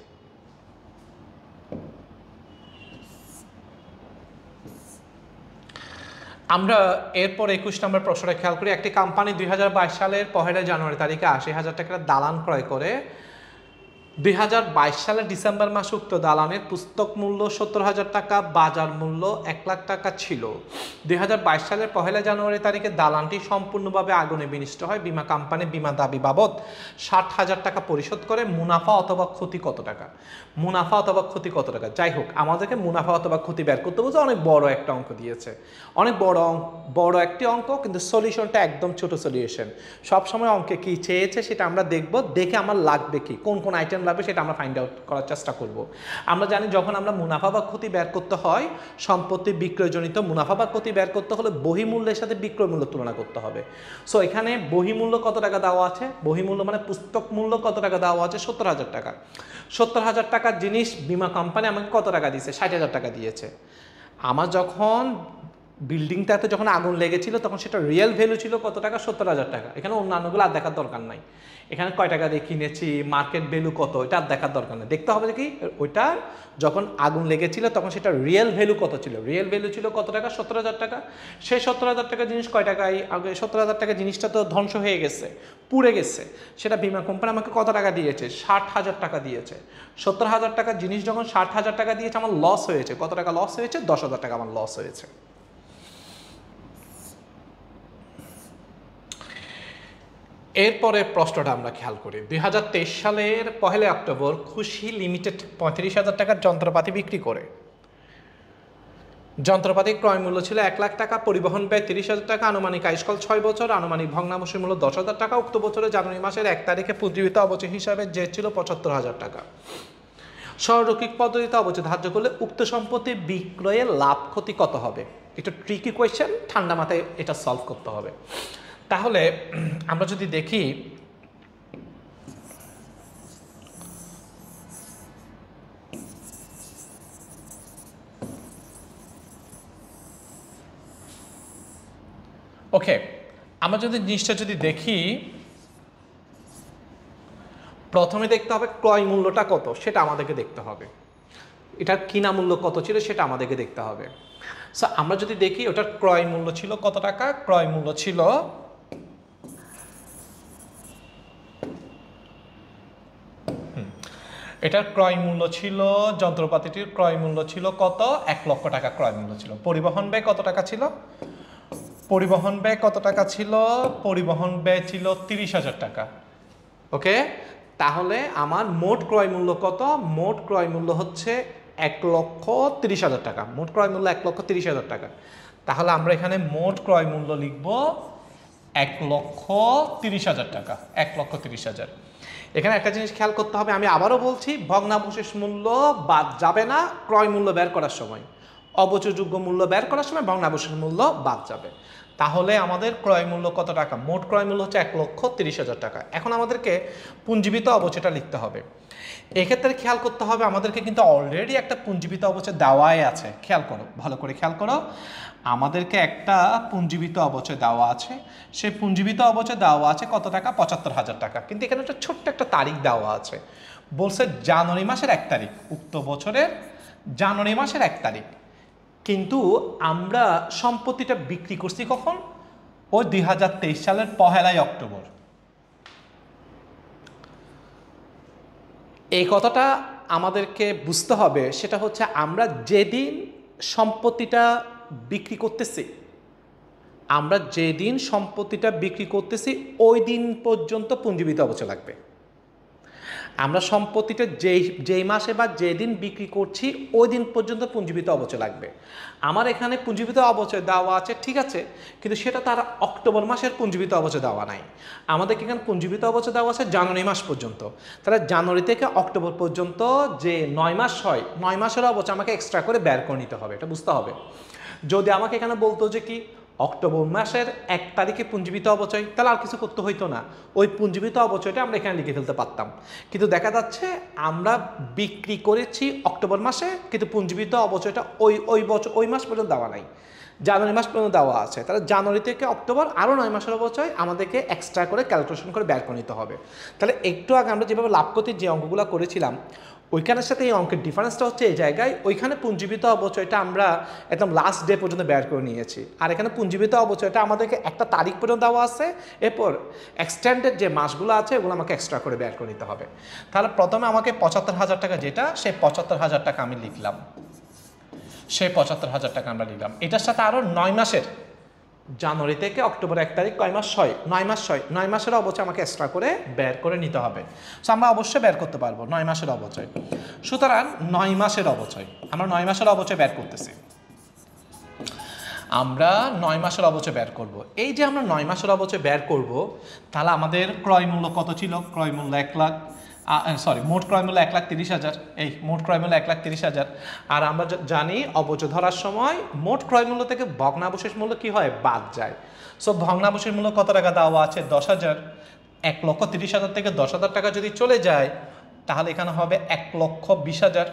আমরা এরপর 21 নম্বর প্রশ্নটা খেয়াল করি। একটি কোম্পানি 2022 সালের 1 জানুয়ারি তারিখে 80,000 টাকার দালান ক্রয় করে। 2022 সালের ডিসেম্বর মাসে উক্ত দালানের পুস্তক মূল্য 70,000 টাকা, বাজার মূল্য 1 লাখ টাকা ছিল। 2022 সালের 1 জানুয়ারি তারিখে দালানটি সম্পূর্ণভাবে আগুনে বিনষ্ট হয়। বীমা কোম্পানি বীমা দাবি বাবদ 60,000 টাকা পরিশোধ করে। মুনাফা অথবা ক্ষতি কত টাকা? মুনাফা অথবা ক্ষতি কত টাকা? যাই হোক, আমাদেরকে মুনাফা অথবা ক্ষতি বের করতে বলছে। অনেক বড় একটা অঙ্ক দিয়েছে, অনেক বড় একটি অঙ্ক, কিন্তু সলিউশনটা একদম ছোট সলিউশন। সবসময় অঙ্কে কি চেয়েছে সেটা আমরা দেখব, দেখে আমার লাগবে কি, কোন কোন আইটেম লাগবে সেটা আমরা ফাইন্ড আউট করার চেষ্টা করব। আমরা জানি যখন আমরা মুনাফা বা ক্ষতি বের করতে হয়, সম্পত্তি বিক্রয়জনিত মুনাফা বা ক্ষতি বের করতে হলে বহিমূল্যের সাথে বিক্রয় মূল্য তুলনা করতে হবে। সো এখানে বহিমূল্য কত টাকা দেওয়া আছে? বহিমূল্য মানে পুস্তক মূল্য কত টাকা দেওয়া আছে? 70,000 টাকা। 70,000 টাকার জিনিস বীমা কোম্পানি আমাকে কত টাকা দিয়েছে? 60,000 টাকা দিয়েছে। আমার যখন বিল্ডিংটাতে যখন আগুন লেগেছিল তখন সেটা রিয়েল ভ্যালু ছিল কত টাকা? 70,000 টাকা। এখানে অন্যান্যগুলো আর দেখার দরকার নাই। এখানে কয় টাকা দিয়ে কিনেছি, মার্কেট ভ্যালু কত, এটা আর দেখার দরকার নেই। দেখতে হবে যে কি, ওইটা যখন আগুন লেগেছিল তখন সেটা রিয়েল ভ্যালু কত ছিল? রিয়েল ভ্যালু ছিল কত টাকা? 70,000 টাকা। সেই 70,000 টাকা জিনিস কয় টাকায়? আগে 70,000 টাকা জিনিসটা তো ধ্বংস হয়ে গেছে, পুড়ে গেছে। সেটা বীমা কোম্পানি আমাকে কত টাকা দিয়েছে? 60,000 টাকা দিয়েছে। 70,000 টাকার জিনিস যখন 60,000 টাকা দিয়েছে, আমার লস হয়েছে কত টাকা? লস হয়েছে 10,000 টাকা আমার লস হয়েছে। এরপরে প্রশ্নটা আমরা খেয়াল করি। 2023 সালের 1 অক্টোবর খুশি লিমিটেড 35,000 টাকার যন্ত্রপাতি বিক্রি করে। যন্ত্রপাতির ক্রয় মূল্য ছিল 1 লাখ টাকা, পরিবহন ব্যয় 30,000 টাকা, আনুমানিক আয়ুষ্কাল 6 বছর, আনুমানিক ভগ্নাবশের মূল্য 10,000 টাকা। উক্ত বছরের জানুয়ারি মাসের 1 তারিখে পুঞ্জীবিত অবচয় হিসাবে যে ছিল 75,000 টাকা। সরলরৈখিক পদ্ধতিতে অবচয় ধার্য করলে উক্ত সম্পত্তি বিক্রয়ের লাভ ক্ষতি কত হবে? এটা ট্রিকি কোয়েশ্চেন, ঠান্ডা মাথায় এটা সলভ করতে হবে। তাহলে আমরা যদি দেখি ওকে, আমরা যদি জিনিসটা যদি দেখি, প্রথমে দেখতে হবে ক্রয় মূল্যটা কত, সেটা আমাদেরকে দেখতে হবে। এটার কিনা মূল্য কত ছিল সেটা আমাদেরকে দেখতে হবে। সো আমরা যদি দেখি ওটার ক্রয় মূল্য ছিল কত টাকা, ক্রয় মূল্য ছিল এটার ক্রয় মূল্য ছিল, যন্ত্রপাতিটির ক্রয় মূল্য ছিল কত, 1 লক্ষ টাকা ক্রয় মূল্য ছিল। পরিবহন ব্যয় কত টাকা ছিল, পরিবহন ব্যয় কত টাকা ছিল, পরিবহন ব্যয় ছিল 30,000 টাকা। ওকে, তাহলে আমার মোট ক্রয় মূল্য কত, মোট ক্রয় মূল্য হচ্ছে 1,30,000 টাকা। মোট ক্রয় মূল্য 1,30,000 টাকা। তাহলে আমরা এখানে মোট ক্রয় মূল্য লিখব 1,30,000 টাকা, 1,30,000। এখানে একটা জিনিস খেয়াল করতে হবে, আমি আবারও বলছি, ভগ্নাবশেষ মূল্য বাদ যাবে না ক্রয় মূল্য বের করার সময়। অবচয়যোগ্য মূল্য বের করার সময় ভগ্নাবশেষ মূল্য বাদ যাবে। তাহলে আমাদের ক্রয় মূল্য কত টাকা, মোট ক্রয় মূল্য হচ্ছে 1,30,000 টাকা। এখন আমাদেরকে পুঞ্জীবিত অবচয়টা লিখতে হবে। এক্ষেত্রে খেয়াল করতে হবে, আমাদেরকে কিন্তু অলরেডি একটা পুঞ্জীবিত অবচয় দেওয়াই আছে। খেয়াল করো, ভালো করে খেয়াল করো, আমাদেরকে একটা পুঞ্জীবিত অবচয় দেওয়া আছে। সেই পুঞ্জীবিত অবচয় দেওয়া আছে কত টাকা, 75,000 টাকা। কিন্তু এখানে একটা ছোট্ট একটা তারিখ দেওয়া আছে, বলছে জানুয়ারি মাসের 1 তারিখ, উক্ত বছরের জানুয়ারি মাসের 1 তারিখ। কিন্তু আমরা সম্পত্তিটা বিক্রি করছি কখন, ওই 2023 সালের 1 অক্টোবর। এই কথাটা আমাদেরকে বুঝতে হবে, সেটা হচ্ছে আমরা যেদিন সম্পত্তিটা বিক্রি করতেছি, আমরা যেদিন সম্পত্তিটা বিক্রি করতেছি ওই দিন পর্যন্ত পুঞ্জীবিত অবচয় লাগবে। আমরা সম্পত্তিটা যেই মাসে বা যেদিন বিক্রি করছি ওই দিন পর্যন্ত পুঞ্জীবিত অবচয় লাগবে। আমার এখানে পুঞ্জীবিত অবচয় দেওয়া আছে, ঠিক আছে, কিন্তু সেটা তার অক্টোবর মাসের পুঞ্জীবিত অবচয় দেওয়া নাই। আমাদেরকে এখানে পুঞ্জীবিত অবচয় দেওয়া আছে জানুয়ারি মাস পর্যন্ত। তাহলে জানুয়ারি থেকে অক্টোবর পর্যন্ত যে 9 মাস হয়, 9 মাসের অবচয় আমাকে এক্সট্রা করে বের করে নিতে হবে, এটা বুঝতে হবে। যদি আমাকে এখানে বলতো যে কি অক্টোবর মাসের 1 তারিখে পুঞ্জীবিত অবচয়, তাহলে আর কিছু করতে হইতো না, ওই পুঞ্জীবিত অবচয়টা আমরা এখানে লিখে ফেলতে পারতাম। কিন্তু দেখা যাচ্ছে আমরা বিক্রি করেছি অক্টোবর মাসে, কিন্তু পুঞ্জীবিত অবচয়টা ওই মাস পর্যন্ত দেওয়া নাই, জানুয়ারি মাস পর্যন্ত দেওয়া আছে। তাহলে জানুয়ারি থেকে অক্টোবর আরও 9 মাসের অবচয় আমাদেরকে এক্সট্রা করে ক্যালকুলেশন করে বের করে নিতে হবে। তাহলে একটু আগে আমরা যেভাবে লাভ ক্ষতির যে অঙ্কগুলো করেছিলাম, ওইখানের সাথে এই অঙ্কের ডিফারেন্সটা হচ্ছে এই জায়গায়, ওইখানে পুঞ্জীবিত অবচয়টা আমরা একদম লাস্ট ডে পর্যন্ত বের করে নিয়েছি, আর এখানে পুঞ্জীবিত অবচয়টা আমাদেরকে একটা তারিখ পর্যন্ত দেওয়া আছে, এরপর এক্সটেন্ডেড যে মাসগুলো আছে ওগুলো আমাকে এক্সট্রা করে বের করে নিতে হবে। তাহলে প্রথমে আমাকে 75,000 টাকা যেটা, সেই 75,000 টাকা আমি লিখলাম, সেই 75,000 টাকা আমরা লিখলাম। এটার সাথে আরও 9 মাসের, জানুয়ারি থেকে অক্টোবর 1 তারিখ কয় মাস হয়, 9 মাস হয়। 9 মাসের অবচয় আমাকে এক্সট্রা করে বের করে নিতে হবে। সো আমরা অবশ্যই বের করতে পারবো 9 মাসের অবচয়। সুতরাং 9 মাসের অবচয়, আমরা 9 মাসের অবচয় বের করতেছি, আমরা 9 মাসের অবচয় বের করব। এই যে আমরা 9 মাসের অবচয় বের করব, তাহলে আমাদের ক্রয় মূল্য কত ছিল, ক্রয় মূল্য 1 লাখ, মোট ক্রয় মূল্য 1,30,000, এই মোট ক্রয় মূল্য 1,30,000। আর আমরা জানি অবচয় ধরার সময় মোট ক্রয় মূল্য থেকে ভগ্নাবশেষ মূল্য কি হয়, বাদ যায়। সো ভগ্নাবশেষ মূল্য কত টাকা দেওয়া আছে, 10,000। 1,30,000 থেকে 10,000 টাকা যদি চলে যায়, তাহলে এখানে হবে 1,20,000।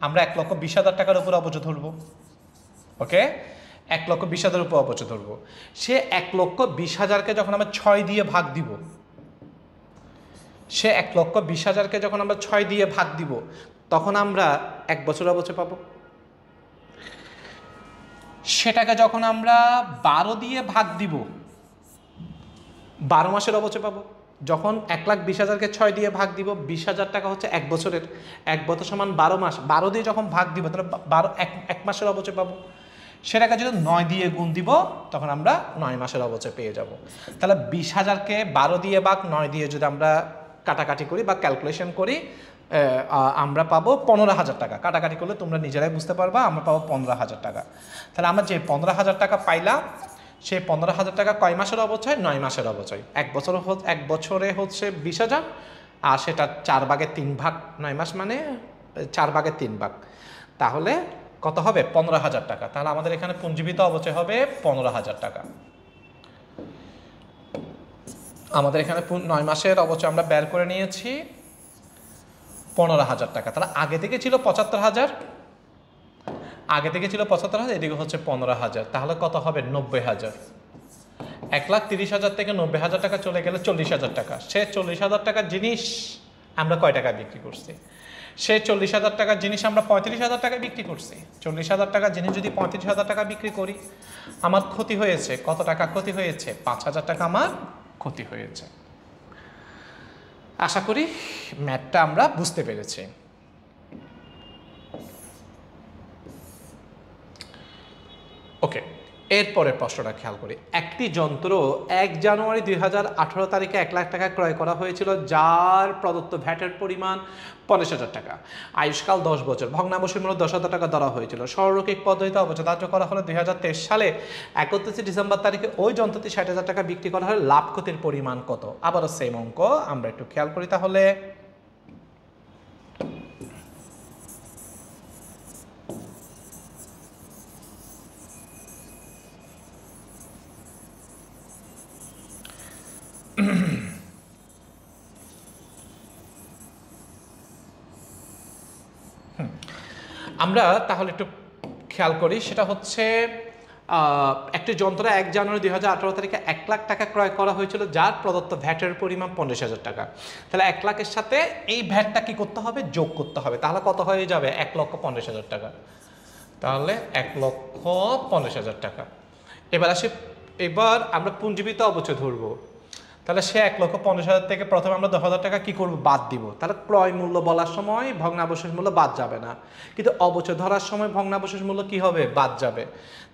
আমরা 1,20,000 টাকার উপর অবচয় ধরবো। ওকে, 1,20,000 উপর অবচয় ধরবো। সে 1,20,000কে যখন আমরা 6 দিয়ে ভাগ দিব, সে 1,20,000কে যখন আমরা 6 দিয়ে ভাগ দিব, তখন আমরা 1 বছর অবচয় পাবো। সেটাকে যখন আমরা 12 দিয়ে ভাগ দিব, 12 মাসের অবচয় পাবো। যখন 1,20,000কে 6 দিয়ে ভাগ দিব, 20,000 টাকা হচ্ছে 1 বছরের, 1 বছর সমান 12 মাস, 12 দিয়ে যখন ভাগ দিব তাহলে 1 মাসের অবচয় পাবো। সেটাকে যদি 9 দিয়ে গুণ দিব, তখন আমরা 9 মাসের অবচয় পেয়ে যাব। তাহলে 20,000কে 12 দিয়ে ভাগ 9 দিয়ে যদি আমরা কাটাকাটি করি বা ক্যালকুলেশন করি, আমরা পাবো 15,000 টাকা। কাটাকাটি করলে তোমরা নিজেরাই বুঝতে পারবা, আমরা পাবো 15,000 টাকা। তাহলে আমরা যে 15,000 টাকা পাইলাম, সেই 15,000 টাকা কয় মাসের অবচয়, 9 মাসের অবচয়। 1 বছরে হচ্ছে 20,000, আর সেটা 4 ভাগের 3 ভাগ, 9 মাস মানে 4 ভাগের 3 ভাগ, তাহলে কত হবে, 15,000 টাকা। তাহলে আমাদের এখানে পুঞ্জীবিত অবচয় হবে 15,000 টাকা। আমাদের এখানে 9 মাসের অবচয় আমরা বের করে নিয়েছি 15,000 টাকা। তাহলে আগে থেকে ছিল 75,000, আগে থেকে ছিল 75,000, এদিকে হচ্ছে 15,000, তাহলে কত হবে 90,000। 1,30,000 থেকে 90,000 টাকা চলে গেলে 40,000 টাকা। সে 40,000 টাকার জিনিস আমরা কয় টাকা বিক্রি করছি? সে 40,000 টাকার জিনিস আমরা 35,000 টাকা বিক্রি করছি। 40,000 টাকার জিনিস যদি 35,000 টাকা বিক্রি করি, আমার ক্ষতি হয়েছে কত টাকা? ক্ষতি হয়েছে 5,000 টাকা আমার ক্ষতি হয়েছে। আশা করি ম্যাথটা আমরা বুঝতে পেরেছি। ওকে, এরপরের প্রশ্নটা খেয়াল করি। একটি যন্ত্র 1 জানুয়ারি 2018 তারিখে 1 লাখ টাকা ক্রয় করা হয়েছিল, যার প্রদত্ত ভ্যাটের পরিমাণ 50,000 টাকা। আয়ুষ্কাল 10 বছর, ভগ্নাবশের মূল্য 10,000 টাকা ধরা হয়েছিল। সরলরৈখিক পদ্ধতিতে অবচয় ধার্য করা হলে 2023 সালে 31 ডিসেম্বর তারিখে ওই যন্ত্রটি 60,000 টাকা বিক্রি করা হলে লাভ ক্ষতির পরিমাণ কত? আবারও সেম অঙ্ক, আমরা একটু খেয়াল করি তাহলে। আমরা তাহলে একটু খেয়াল করি, সেটা হচ্ছে একটি যন্ত্র 1 জানুয়ারি 2018 তারিখে 1 লাখ টাকা ক্রয় করা হয়েছিল, যার প্রদত্ত ভ্যাটের পরিমাণ 50,000 টাকা। তাহলে 1 লাখের সাথে এই ভ্যাটটা কি করতে হবে? যোগ করতে হবে। তাহলে কত হয়ে যাবে? 1,50,000 টাকা। তাহলে 1,50,000 টাকা। এবার আমরা পুঞ্জীবিত অবচয় ধরবো। তাহলে সে 1,50,000 থেকে প্রথমে আমরা 10,000 টাকা কি করব? বাদ দিব। তাহলে ক্রয় মূল্য বলার সময় ভগ্নাবশেষ মূল্য বাদ যাবে না, কিন্তু অবচয় ধরার সময় ভগ্নাবশেষ মূল্য কি হবে? বাদ যাবে।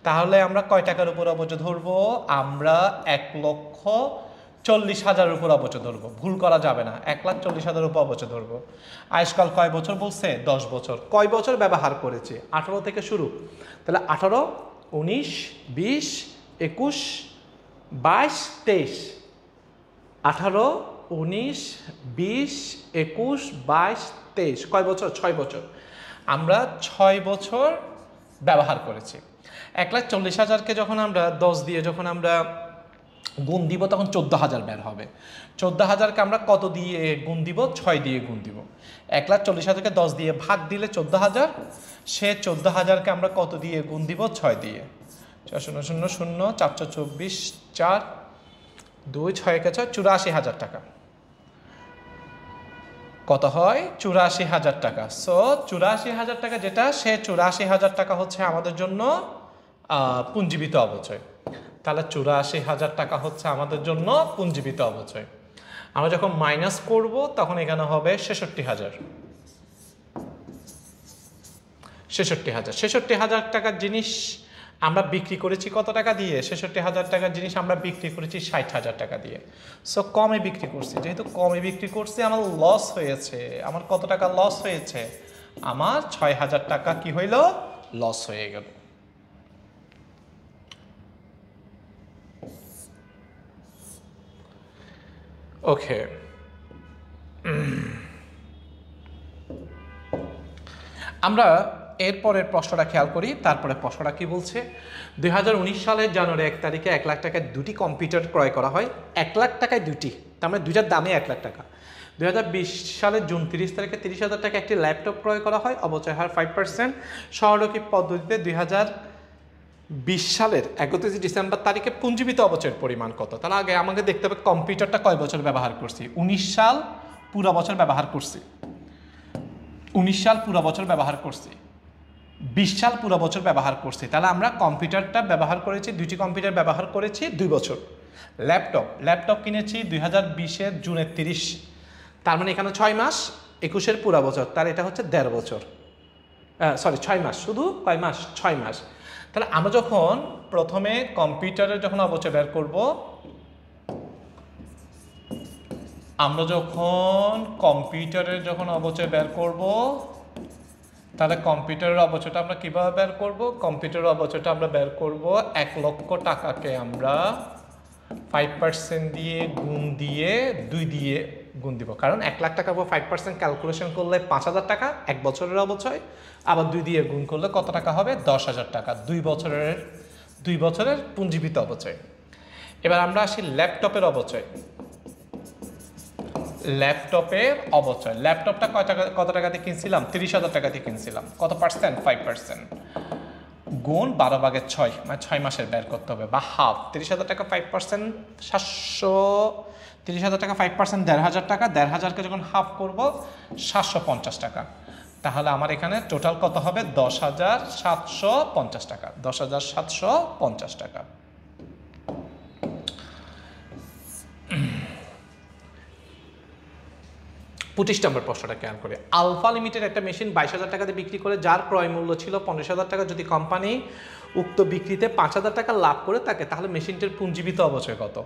তাহলে আমরা কয় টাকার উপর অবচয় ধরবো? আমরা 1,40,000 উপর অবচয় ধরবো। ভুল করা যাবে না, 1,40,000 উপর অবচয় ধরবো। আয়ুষ্কাল কয় বছর বলছে? 10 বছর। কয় বছর ব্যবহার করেছে? 18 থেকে শুরু। তাহলে 18, 19, 20, 21, 22, 23। 18, 19, 20, 21, 22, 23। কয় বছর? 6 বছর। আমরা 6 বছর ব্যবহার করেছি। 1,40,000-কে যখন আমরা 10 দিয়ে যখন আমরা গুণ দিব, তখন 14,000 বের হবে। 14,000-কে আমরা কত দিয়ে গুণ দিব? 6 দিয়ে গুণ দিব। 1,40,000-কে 10 দিয়ে ভাগ দিলে 14,000। সে 14,000-কে আমরা কত দিয়ে গুণ দিব? 6 দিয়ে। 4 0 0 0 4 24, 4 2 6 কে 6, 84,000 টাকা। কত হয়? 84,000 টাকা। সো 84,000 টাকা যেটা, সে 84,000 টাকা হচ্ছে আমাদের জন্য পুঞ্জীবিত অবচয়। তাহলে 84,000 টাকা হচ্ছে আমাদের জন্য পুঞ্জীবিত অবচয়। আমরা যখন মাইনাস করব তখন এখানে হবে 66,000। 66,000। 66,000 টাকার জিনিস আমরা বিক্রি করেছি কত টাকা দিয়ে? 66,000 টাকার জিনিস আমরা বিক্রি করেছি 60,000 টাকা দিয়ে। সো কমে বিক্রি করছি, যেহেতু কমে বিক্রি করছি আমার লস হয়েছে। আমার কত টাকা লস হয়েছে? আমার 6,000 টাকা কি হইল? লস হয়ে গেল। ওকে, আমরা এরপরের প্রশ্নটা খেয়াল করি। তারপরে প্রশ্নটা কি বলছে? 2019 সালের জানুয়ারি 1 তারিখে 1 লাখ টাকায় 2টি কম্পিউটার ক্রয় করা হয়। 1 লাখ টাকায় 2টি, তার মানে 2টার দামে 1 লাখ টাকা। 2020 সালের জুন 30 তারিখে 30,000 টাকা একটি ল্যাপটপ ক্রয় করা হয়, অবচয় হার 5%। সরলরৈখিক পদ্ধতিতে 2020 সালের 31 ডিসেম্বর তারিখে পুঞ্জীবিত অবচয়ের পরিমাণ কত? তাহলে আগে আমাকে দেখতে হবে কম্পিউটারটা কয় বছর ব্যবহার করছি। 19 সাল পুরো বছর ব্যবহার করছি। 19 সাল পুরো বছর ব্যবহার করছি। 20 সাল পুরো বছর ব্যবহার করছি। তাহলে আমরা কম্পিউটারটা ব্যবহার করেছি, 2টি কম্পিউটার ব্যবহার করেছি 2 বছর। ল্যাপটপ কিনেছি 2020-এর জুনের 30, তার মানে এখানে 6 মাস, 21-এর পুরো বছর, তার এটা হচ্ছে 1.5 বছর। 6 মাস, শুধু কয় মাস? 6 মাস। তাহলে আমরা যখন প্রথমে কম্পিউটারের যখন অবচয় বের করব, তাহলে কম্পিউটারের অবচয়টা আমরা কিভাবে বের করব? কম্পিউটারের অবচয়টা আমরা বের করব 1 লক্ষ টাকাকে আমরা 5% দিয়ে গুণ দিয়ে 2 দিয়ে গুণ দিব। কারণ 1 লাখ টাকার উপর 5% ক্যালকুলেশন করলে 5,000 টাকা 1 বছরের অবচয়, আবার 2 দিয়ে গুণ করলে কত টাকা হবে? 10,000 টাকা। 2 বছরের পুঞ্জীবিত অবচয়। এবার আমরা আসি ল্যাপটপের অবচয়। ল্যাপটপের অবচয়। ল্যাপটপটা কত টাকা দিয়ে কিনছিলাম? 30,000 টাকা দিয়ে কিনছিলাম। কত পার্সেন্ট? 5%। গুণ 12/6, মানে 6 মাসের বের করতে হবে, বা হাফ। 30,000 টাকা 5%, 30,000 টাকা 5% 1,500 টাকা। 1,500কে যখন হাফ করব 750 টাকা। তাহলে আমার এখানে টোটাল কত হবে? 10,750 টাকা। 10,750 টাকা। 25 নম্বর প্রশ্নটা খেয়াল করে। আলফা লিমিটেড একটা মেশিন 22,000 টাকা দিয়ে বিক্রি করে, যার ক্রয় মূল্য ছিল 15,000 টাকা। যদি কোম্পানি উক্ত বিক্রিতে 5,000 টাকা লাভ করে থাকে, তাহলে মেশিনটির পুঞ্জীবিত অবচয় কত?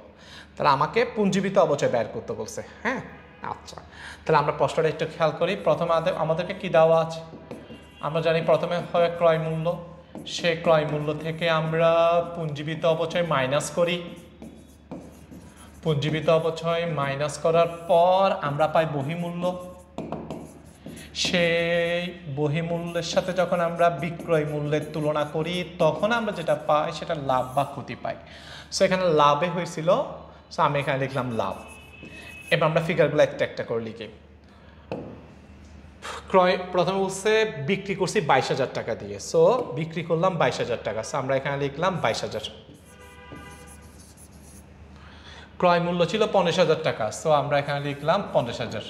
তাহলে আমাকে পুঞ্জীবিত অবচয় বের করতে বলছে। হ্যাঁ, আচ্ছা, তাহলে আমরা প্রশ্নটা একটু খেয়াল করি। প্রথমে আমাদেরকে কি দেওয়া আছে? আমরা জানি প্রথমে হয় ক্রয় মূল্য। সে ক্রয় মূল্য থেকে আমরা পুঞ্জীবিত অবচয় মাইনাস করি। পুঞ্জীবিত অবচয় মাইনাস করার পর আমরা পাই বহিমূল্য। সেই বহিমূল্যের সাথে যখন আমরা বিক্রয় মূল্যের তুলনা করি, তখন আমরা যেটা পাই সেটা লাভ বা ক্ষতি পাই। সো এখানে লাভে হয়েছিল, সো আমি এখানে লিখলাম লাভ। এবার আমরা ফিগারগুলো একটা একটা করে লিখি। ক্রয় প্রথমে বলছে বিক্রি করছি 22,000 টাকা দিয়ে, সো বিক্রি করলাম 22,000 টাকা, সো আমরা এখানে লিখলাম 22,000। ক্রয় মূল্য ছিল 15,000 টাকা, সো আমরা এখানে লিখলাম 50,000।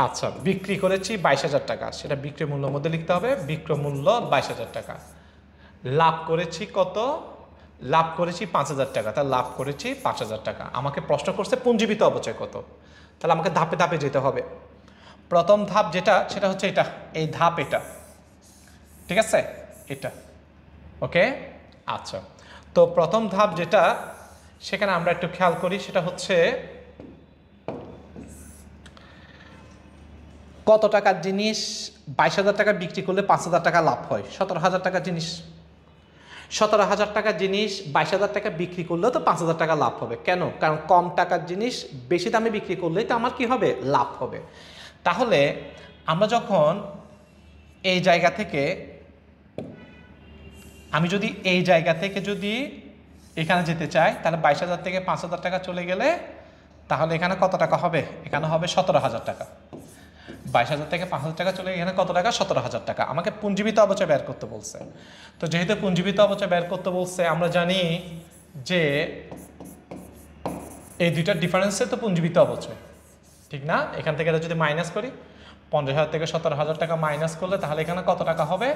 আচ্ছা, বিক্রি করেছি 22,000 টাকা, সেটা বিক্রয় মূল্যের মধ্যে লিখতে হবে। বিক্রয় মূল্য 22,000 টাকা। লাভ করেছি কত? লাভ করেছি 5,000 টাকা, তাহলে লাভ করেছি 5,000 টাকা। আমাকে প্রশ্ন করছে পুঞ্জীবিত অবচয় কত, তাহলে আমাকে ধাপে ধাপে যেতে হবে। প্রথম ধাপ যেটা, সেটা হচ্ছে এটা, এই ধাপ এটা, ঠিক আছে, এটা, ওকে। আচ্ছা, তো প্রথম ধাপ যেটা, সেখানে আমরা একটু খেয়াল করি, সেটা হচ্ছে কত টাকার জিনিস 22,000 টাকা বিক্রি করলে 5,000 টাকা লাভ হয়? 17,000 টাকার জিনিস, 17,000 টাকার জিনিস 22,000 টাকা বিক্রি করলেও তো 5,000 টাকা লাভ হবে। কেন? কারণ কম টাকার জিনিস বেশি দামে বিক্রি করলেই তো আমার কি হবে? লাভ হবে। তাহলে আমরা যখন এই জায়গা থেকে, আমি যদি এই জায়গা থেকে যদি এখানে যেতে চাই, তাহলে 22,000 থেকে 5,000 টাকা চলে গেলে তাহলে এখানে কত টাকা হবে? এখানে হবে 17,000 টাকা। 22,000 থেকে 5,000 টাকা চলে এখানে কত টাকা? 17,000 টাকা। আমাকে পুঞ্জীবিত অবচয় বের করতে বলছে। তো যেহেতু পুঞ্জীবিত অবচয় বের করতে বলছে, আমরা জানি যে এই দুইটার ডিফারেন্সে তো পুঞ্জীবিত অবচয়, ঠিক না? এখান থেকে যদি মাইনাস করি, 50,000 থেকে 17,000 টাকা মাইনাস করলে তাহলে এখানে কত টাকা হবে?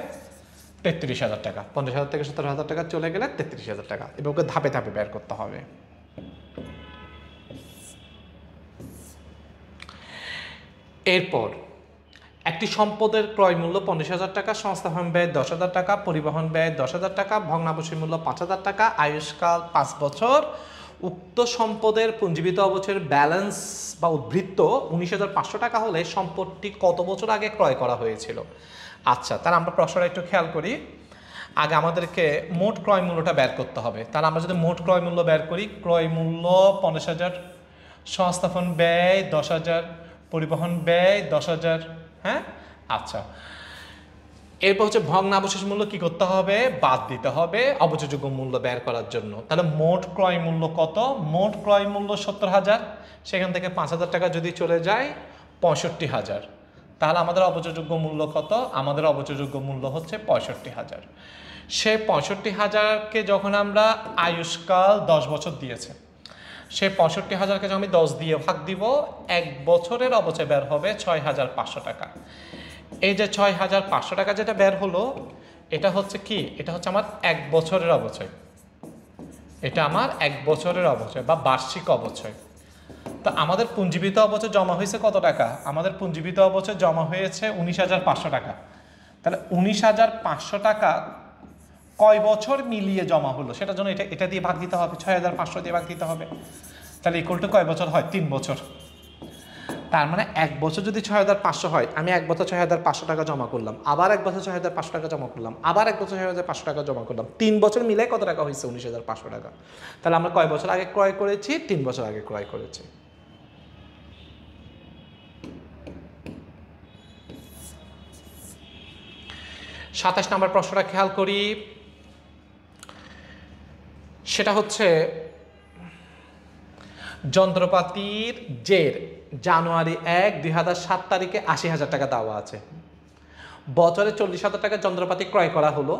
33,000 টাকা। 50,000 থেকে 17,000 টাকা চলে গেলে 33,000 টাকা। এবার ওকে ধাপে ধাপে বের করতে হবে। এরপর একটি সম্পদের ক্রয় মূল্য 50,000 টাকা, সংস্থাপন ব্যয় 10,000 টাকা, পরিবহন ব্যয় 10,000 টাকা, ভগ্নাবশেষ মূল্য 5,000 টাকা, আয়ুষ্কাল 5 বছর। উক্ত সম্পদের পুঞ্জীবিত অবচয়ের ব্যালেন্স বা উদ্বৃত্ত 19,500 টাকা হলে সম্পদটি কত বছর আগে ক্রয় করা হয়েছিল? আচ্ছা, তাহলে আমরা প্রশ্নটা একটু খেয়াল করি। আগে আমাদেরকে মোট ক্রয় মূল্যটা বের করতে হবে। তাহলে আমরা যদি মোট ক্রয় মূল্য বের করি, ক্রয় মূল্য 50,000, সংস্থাপন ব্যয় 10,000, পরিবহন ব্যয় 10,000। হ্যাঁ, আচ্ছা, এরপর হচ্ছে ভগ্নাবশেষ মূল্য কি করতে হবে? বাদ দিতে হবে অবচয়যোগ্য মূল্য বের করার জন্য। তাহলে মোট ক্রয় মূল্য কত? মোট ক্রয় মূল্য 70,000, সেখান থেকে 5,000 টাকা যদি চলে যায় 65,000, তাহলে আমাদের অবচয়যোগ্য মূল্য কত? আমাদের অবচয়যোগ্য মূল্য হচ্ছে 65,000। সে 65,000কে যখন আমরা আয়ুষ্কাল 10 বছর দিয়েছে, সে 65,000কে যখন আমি 10 দিয়ে ভাগ দিব, 1 বছরের অবচয় বের হবে 6,500 টাকা। এই যে 6,500 টাকা যেটা বের হলো, এটা হচ্ছে কি? এটা হচ্ছে আমার 1 বছরের অবচয়। এটা আমার 1 বছরের অবচয় বা বার্ষিক অবচয়। তো আমাদের পুঞ্জীবিত অবচয় জমা হয়েছে কত টাকা? আমাদের পুঞ্জীবিত অবচয় জমা হয়েছে 19,500 টাকা। তাহলে 19,500 টাকা কয় বছর মিলিয়ে জমা হলো, সেটার জন্য এটা দিয়ে ভাগ দিতে হবে, 6,500 দিয়ে ভাগ দিতে হবে। তাহলে ইকুয়াল টু কয় বছর হয়? 3 বছর। তার মানে 1 বছর যদি 6,500 হয়, আমি 1 বছর 6,500 টাকা জমা করলাম, আবার 1 বছর 6,500 টাকা জমা করলাম, আবার 1 বছর 6,500 টাকা জমা করলাম, 3 বছর মিলে কত টাকা হয়েছে? 19,500 টাকা। তাহলে আমরা কয় বছর আগে ক্রয় করেছি? 3 বছর আগে ক্রয় করেছি। নম্বর প্রশ্নটা খেয়াল করি। সেটা হচ্ছে যন্ত্রপাতির জের জানুয়ারি 1, 2007 তারিখে 80,000 টাকা দেওয়া আছে, বছরে 40,000 টাকা যন্ত্রপাতি ক্রয় করা হলো,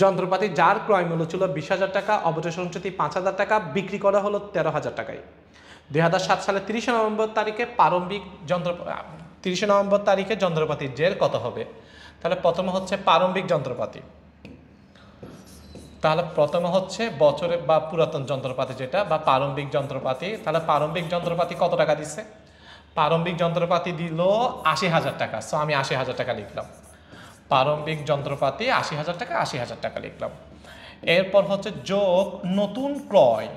যন্ত্রপাতি যার ক্রয় মূল্য ছিল 20,000 টাকা, অবশিষ্ট সঞ্চিতি 5,000 টাকা, বিক্রি করা হলো 13,000 টাকায়। 2007 সালে 30 নভেম্বর তারিখে প্রারম্ভিক 30 নভেম্বর তারিখে যন্ত্রপাতির জের কত হবে? তাহলে প্রথমে হচ্ছে প্রারম্ভিক যন্ত্রপাতি, তাহলে প্রথমে হচ্ছে বছরে বা পুরাতন যন্ত্রপাতি যেটা বা প্রারম্ভিক যন্ত্রপাতি, তাহলে প্রারম্ভিক যন্ত্রপাতি কত টাকা দিচ্ছে? প্রারম্ভিক যন্ত্রপাতি দিল 80,000 টাকা। সো আমি 80,000 টাকা লিখলাম। প্রারম্ভিক যন্ত্রপাতি 80,000 টাকা, 80,000 টাকা লিখলাম। এরপর হচ্ছে যোগ নতুন ক্রয়,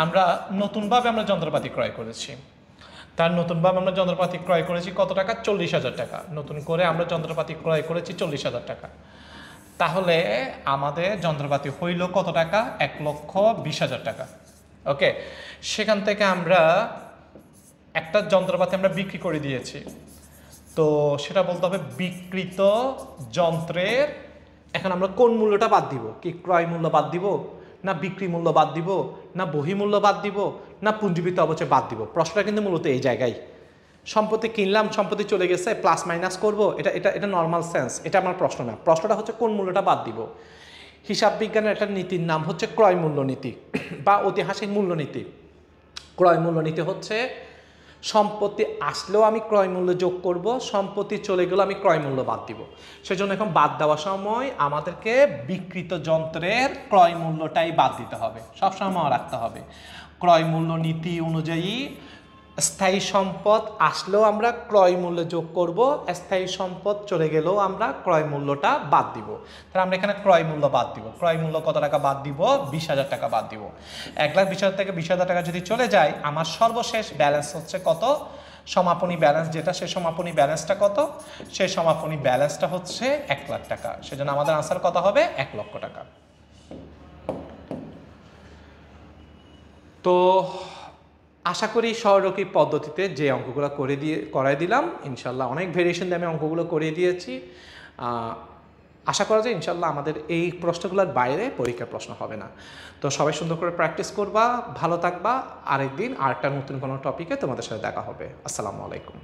আমরা নতুনভাবে যন্ত্রপাতি ক্রয় করেছি, তার নতুনভাবে আমরা যন্ত্রপাতি ক্রয় করেছি কত টাকা? 40,000 টাকা। নতুন করে আমরা যন্ত্রপাতি ক্রয় করেছি 40,000 টাকা। তাহলে আমাদের যন্ত্রপাতি হইল কত টাকা? 1,20,000 টাকা। ওকে, সেখান থেকে আমরা একটা যন্ত্রপাতি আমরা বিক্রি করে দিয়েছি, তো সেটা বলতে হবে বিক্রিত যন্ত্রের। এখন আমরা কোন মূল্যটা বাদ দিব? কি ক্রয় মূল্য বাদ দিব, না বিক্রি মূল্য বাদ দিব, না বহিমূল্য বাদ দিব, না পুঞ্জীবিত অবচয় বাদ দিব? প্রশ্নটা কিন্তু মূলত এই জায়গায়। সম্পত্তি কিনলাম, সম্পত্তি চলে গেছে, প্লাস মাইনাস করব, এটা নর্মাল সেন্স, এটা আমার প্রশ্ন না। প্রশ্নটা হচ্ছে কোন মূল্যটা বাদ দিব। হিসাব বিজ্ঞানের একটা নীতির নাম হচ্ছে ক্রয় মূল্যনীতি বা ঐতিহাসিক মূল্যনীতি। ক্রয় মূল্যনীতি হচ্ছে সম্পত্তি আসলেও আমি ক্রয় মূল্য যোগ করব, সম্পত্তি চলে গেলেও আমি ক্রয় মূল্য বাদ দিব। সেজন্য এখন বাদ দেওয়ার সময় আমাদেরকে বিক্রিত যন্ত্রের ক্রয় মূল্যটাই বাদ দিতে হবে, সবসময় মনে রাখতে হবে। ক্রয় মূল্য নীতি অনুযায়ী স্থায়ী সম্পদ আসলেও আমরা ক্রয় মূল্য যোগ করব, স্থায়ী সম্পদ চলে গেলেও আমরা ক্রয় মূল্যটা বাদ দিব। তাহলে আমরা এখানে ক্রয় মূল্য বাদ দিব। ক্রয় মূল্য কত টাকা বাদ দিব? 20,000 টাকা বাদ দিব। 1,20,000 থেকে 20,000 টাকা যদি চলে যায়, আমার সর্বশেষ ব্যালেন্স হচ্ছে কত? সমাপনী ব্যালেন্স যেটা, সেই সমাপনী ব্যালেন্সটা কত? সেই সমাপনী ব্যালেন্সটা হচ্ছে 1,00,000 টাকা। সেজন্য আমাদের আনসার কত হবে? 1,00,000 টাকা। তো আশা করি সরলরৈখিক পদ্ধতিতে যে অঙ্কগুলো করাই দিলাম, ইনশাল্লাহ অনেক ভেরিয়েশন দিয়ে আমি অঙ্কগুলো করিয়ে দিয়েছি। আশা করা যায় ইনশাল্লাহ আমাদের এই প্রশ্নগুলোর বাইরে পরীক্ষার প্রশ্ন হবে না। তো সবাই সুন্দর করে প্র্যাকটিস করবা, ভালো থাকবা। আরেকদিন আরেকটা নতুন কোনো টপিকে তোমাদের সাথে দেখা হবে। আসসালামু আলাইকুম।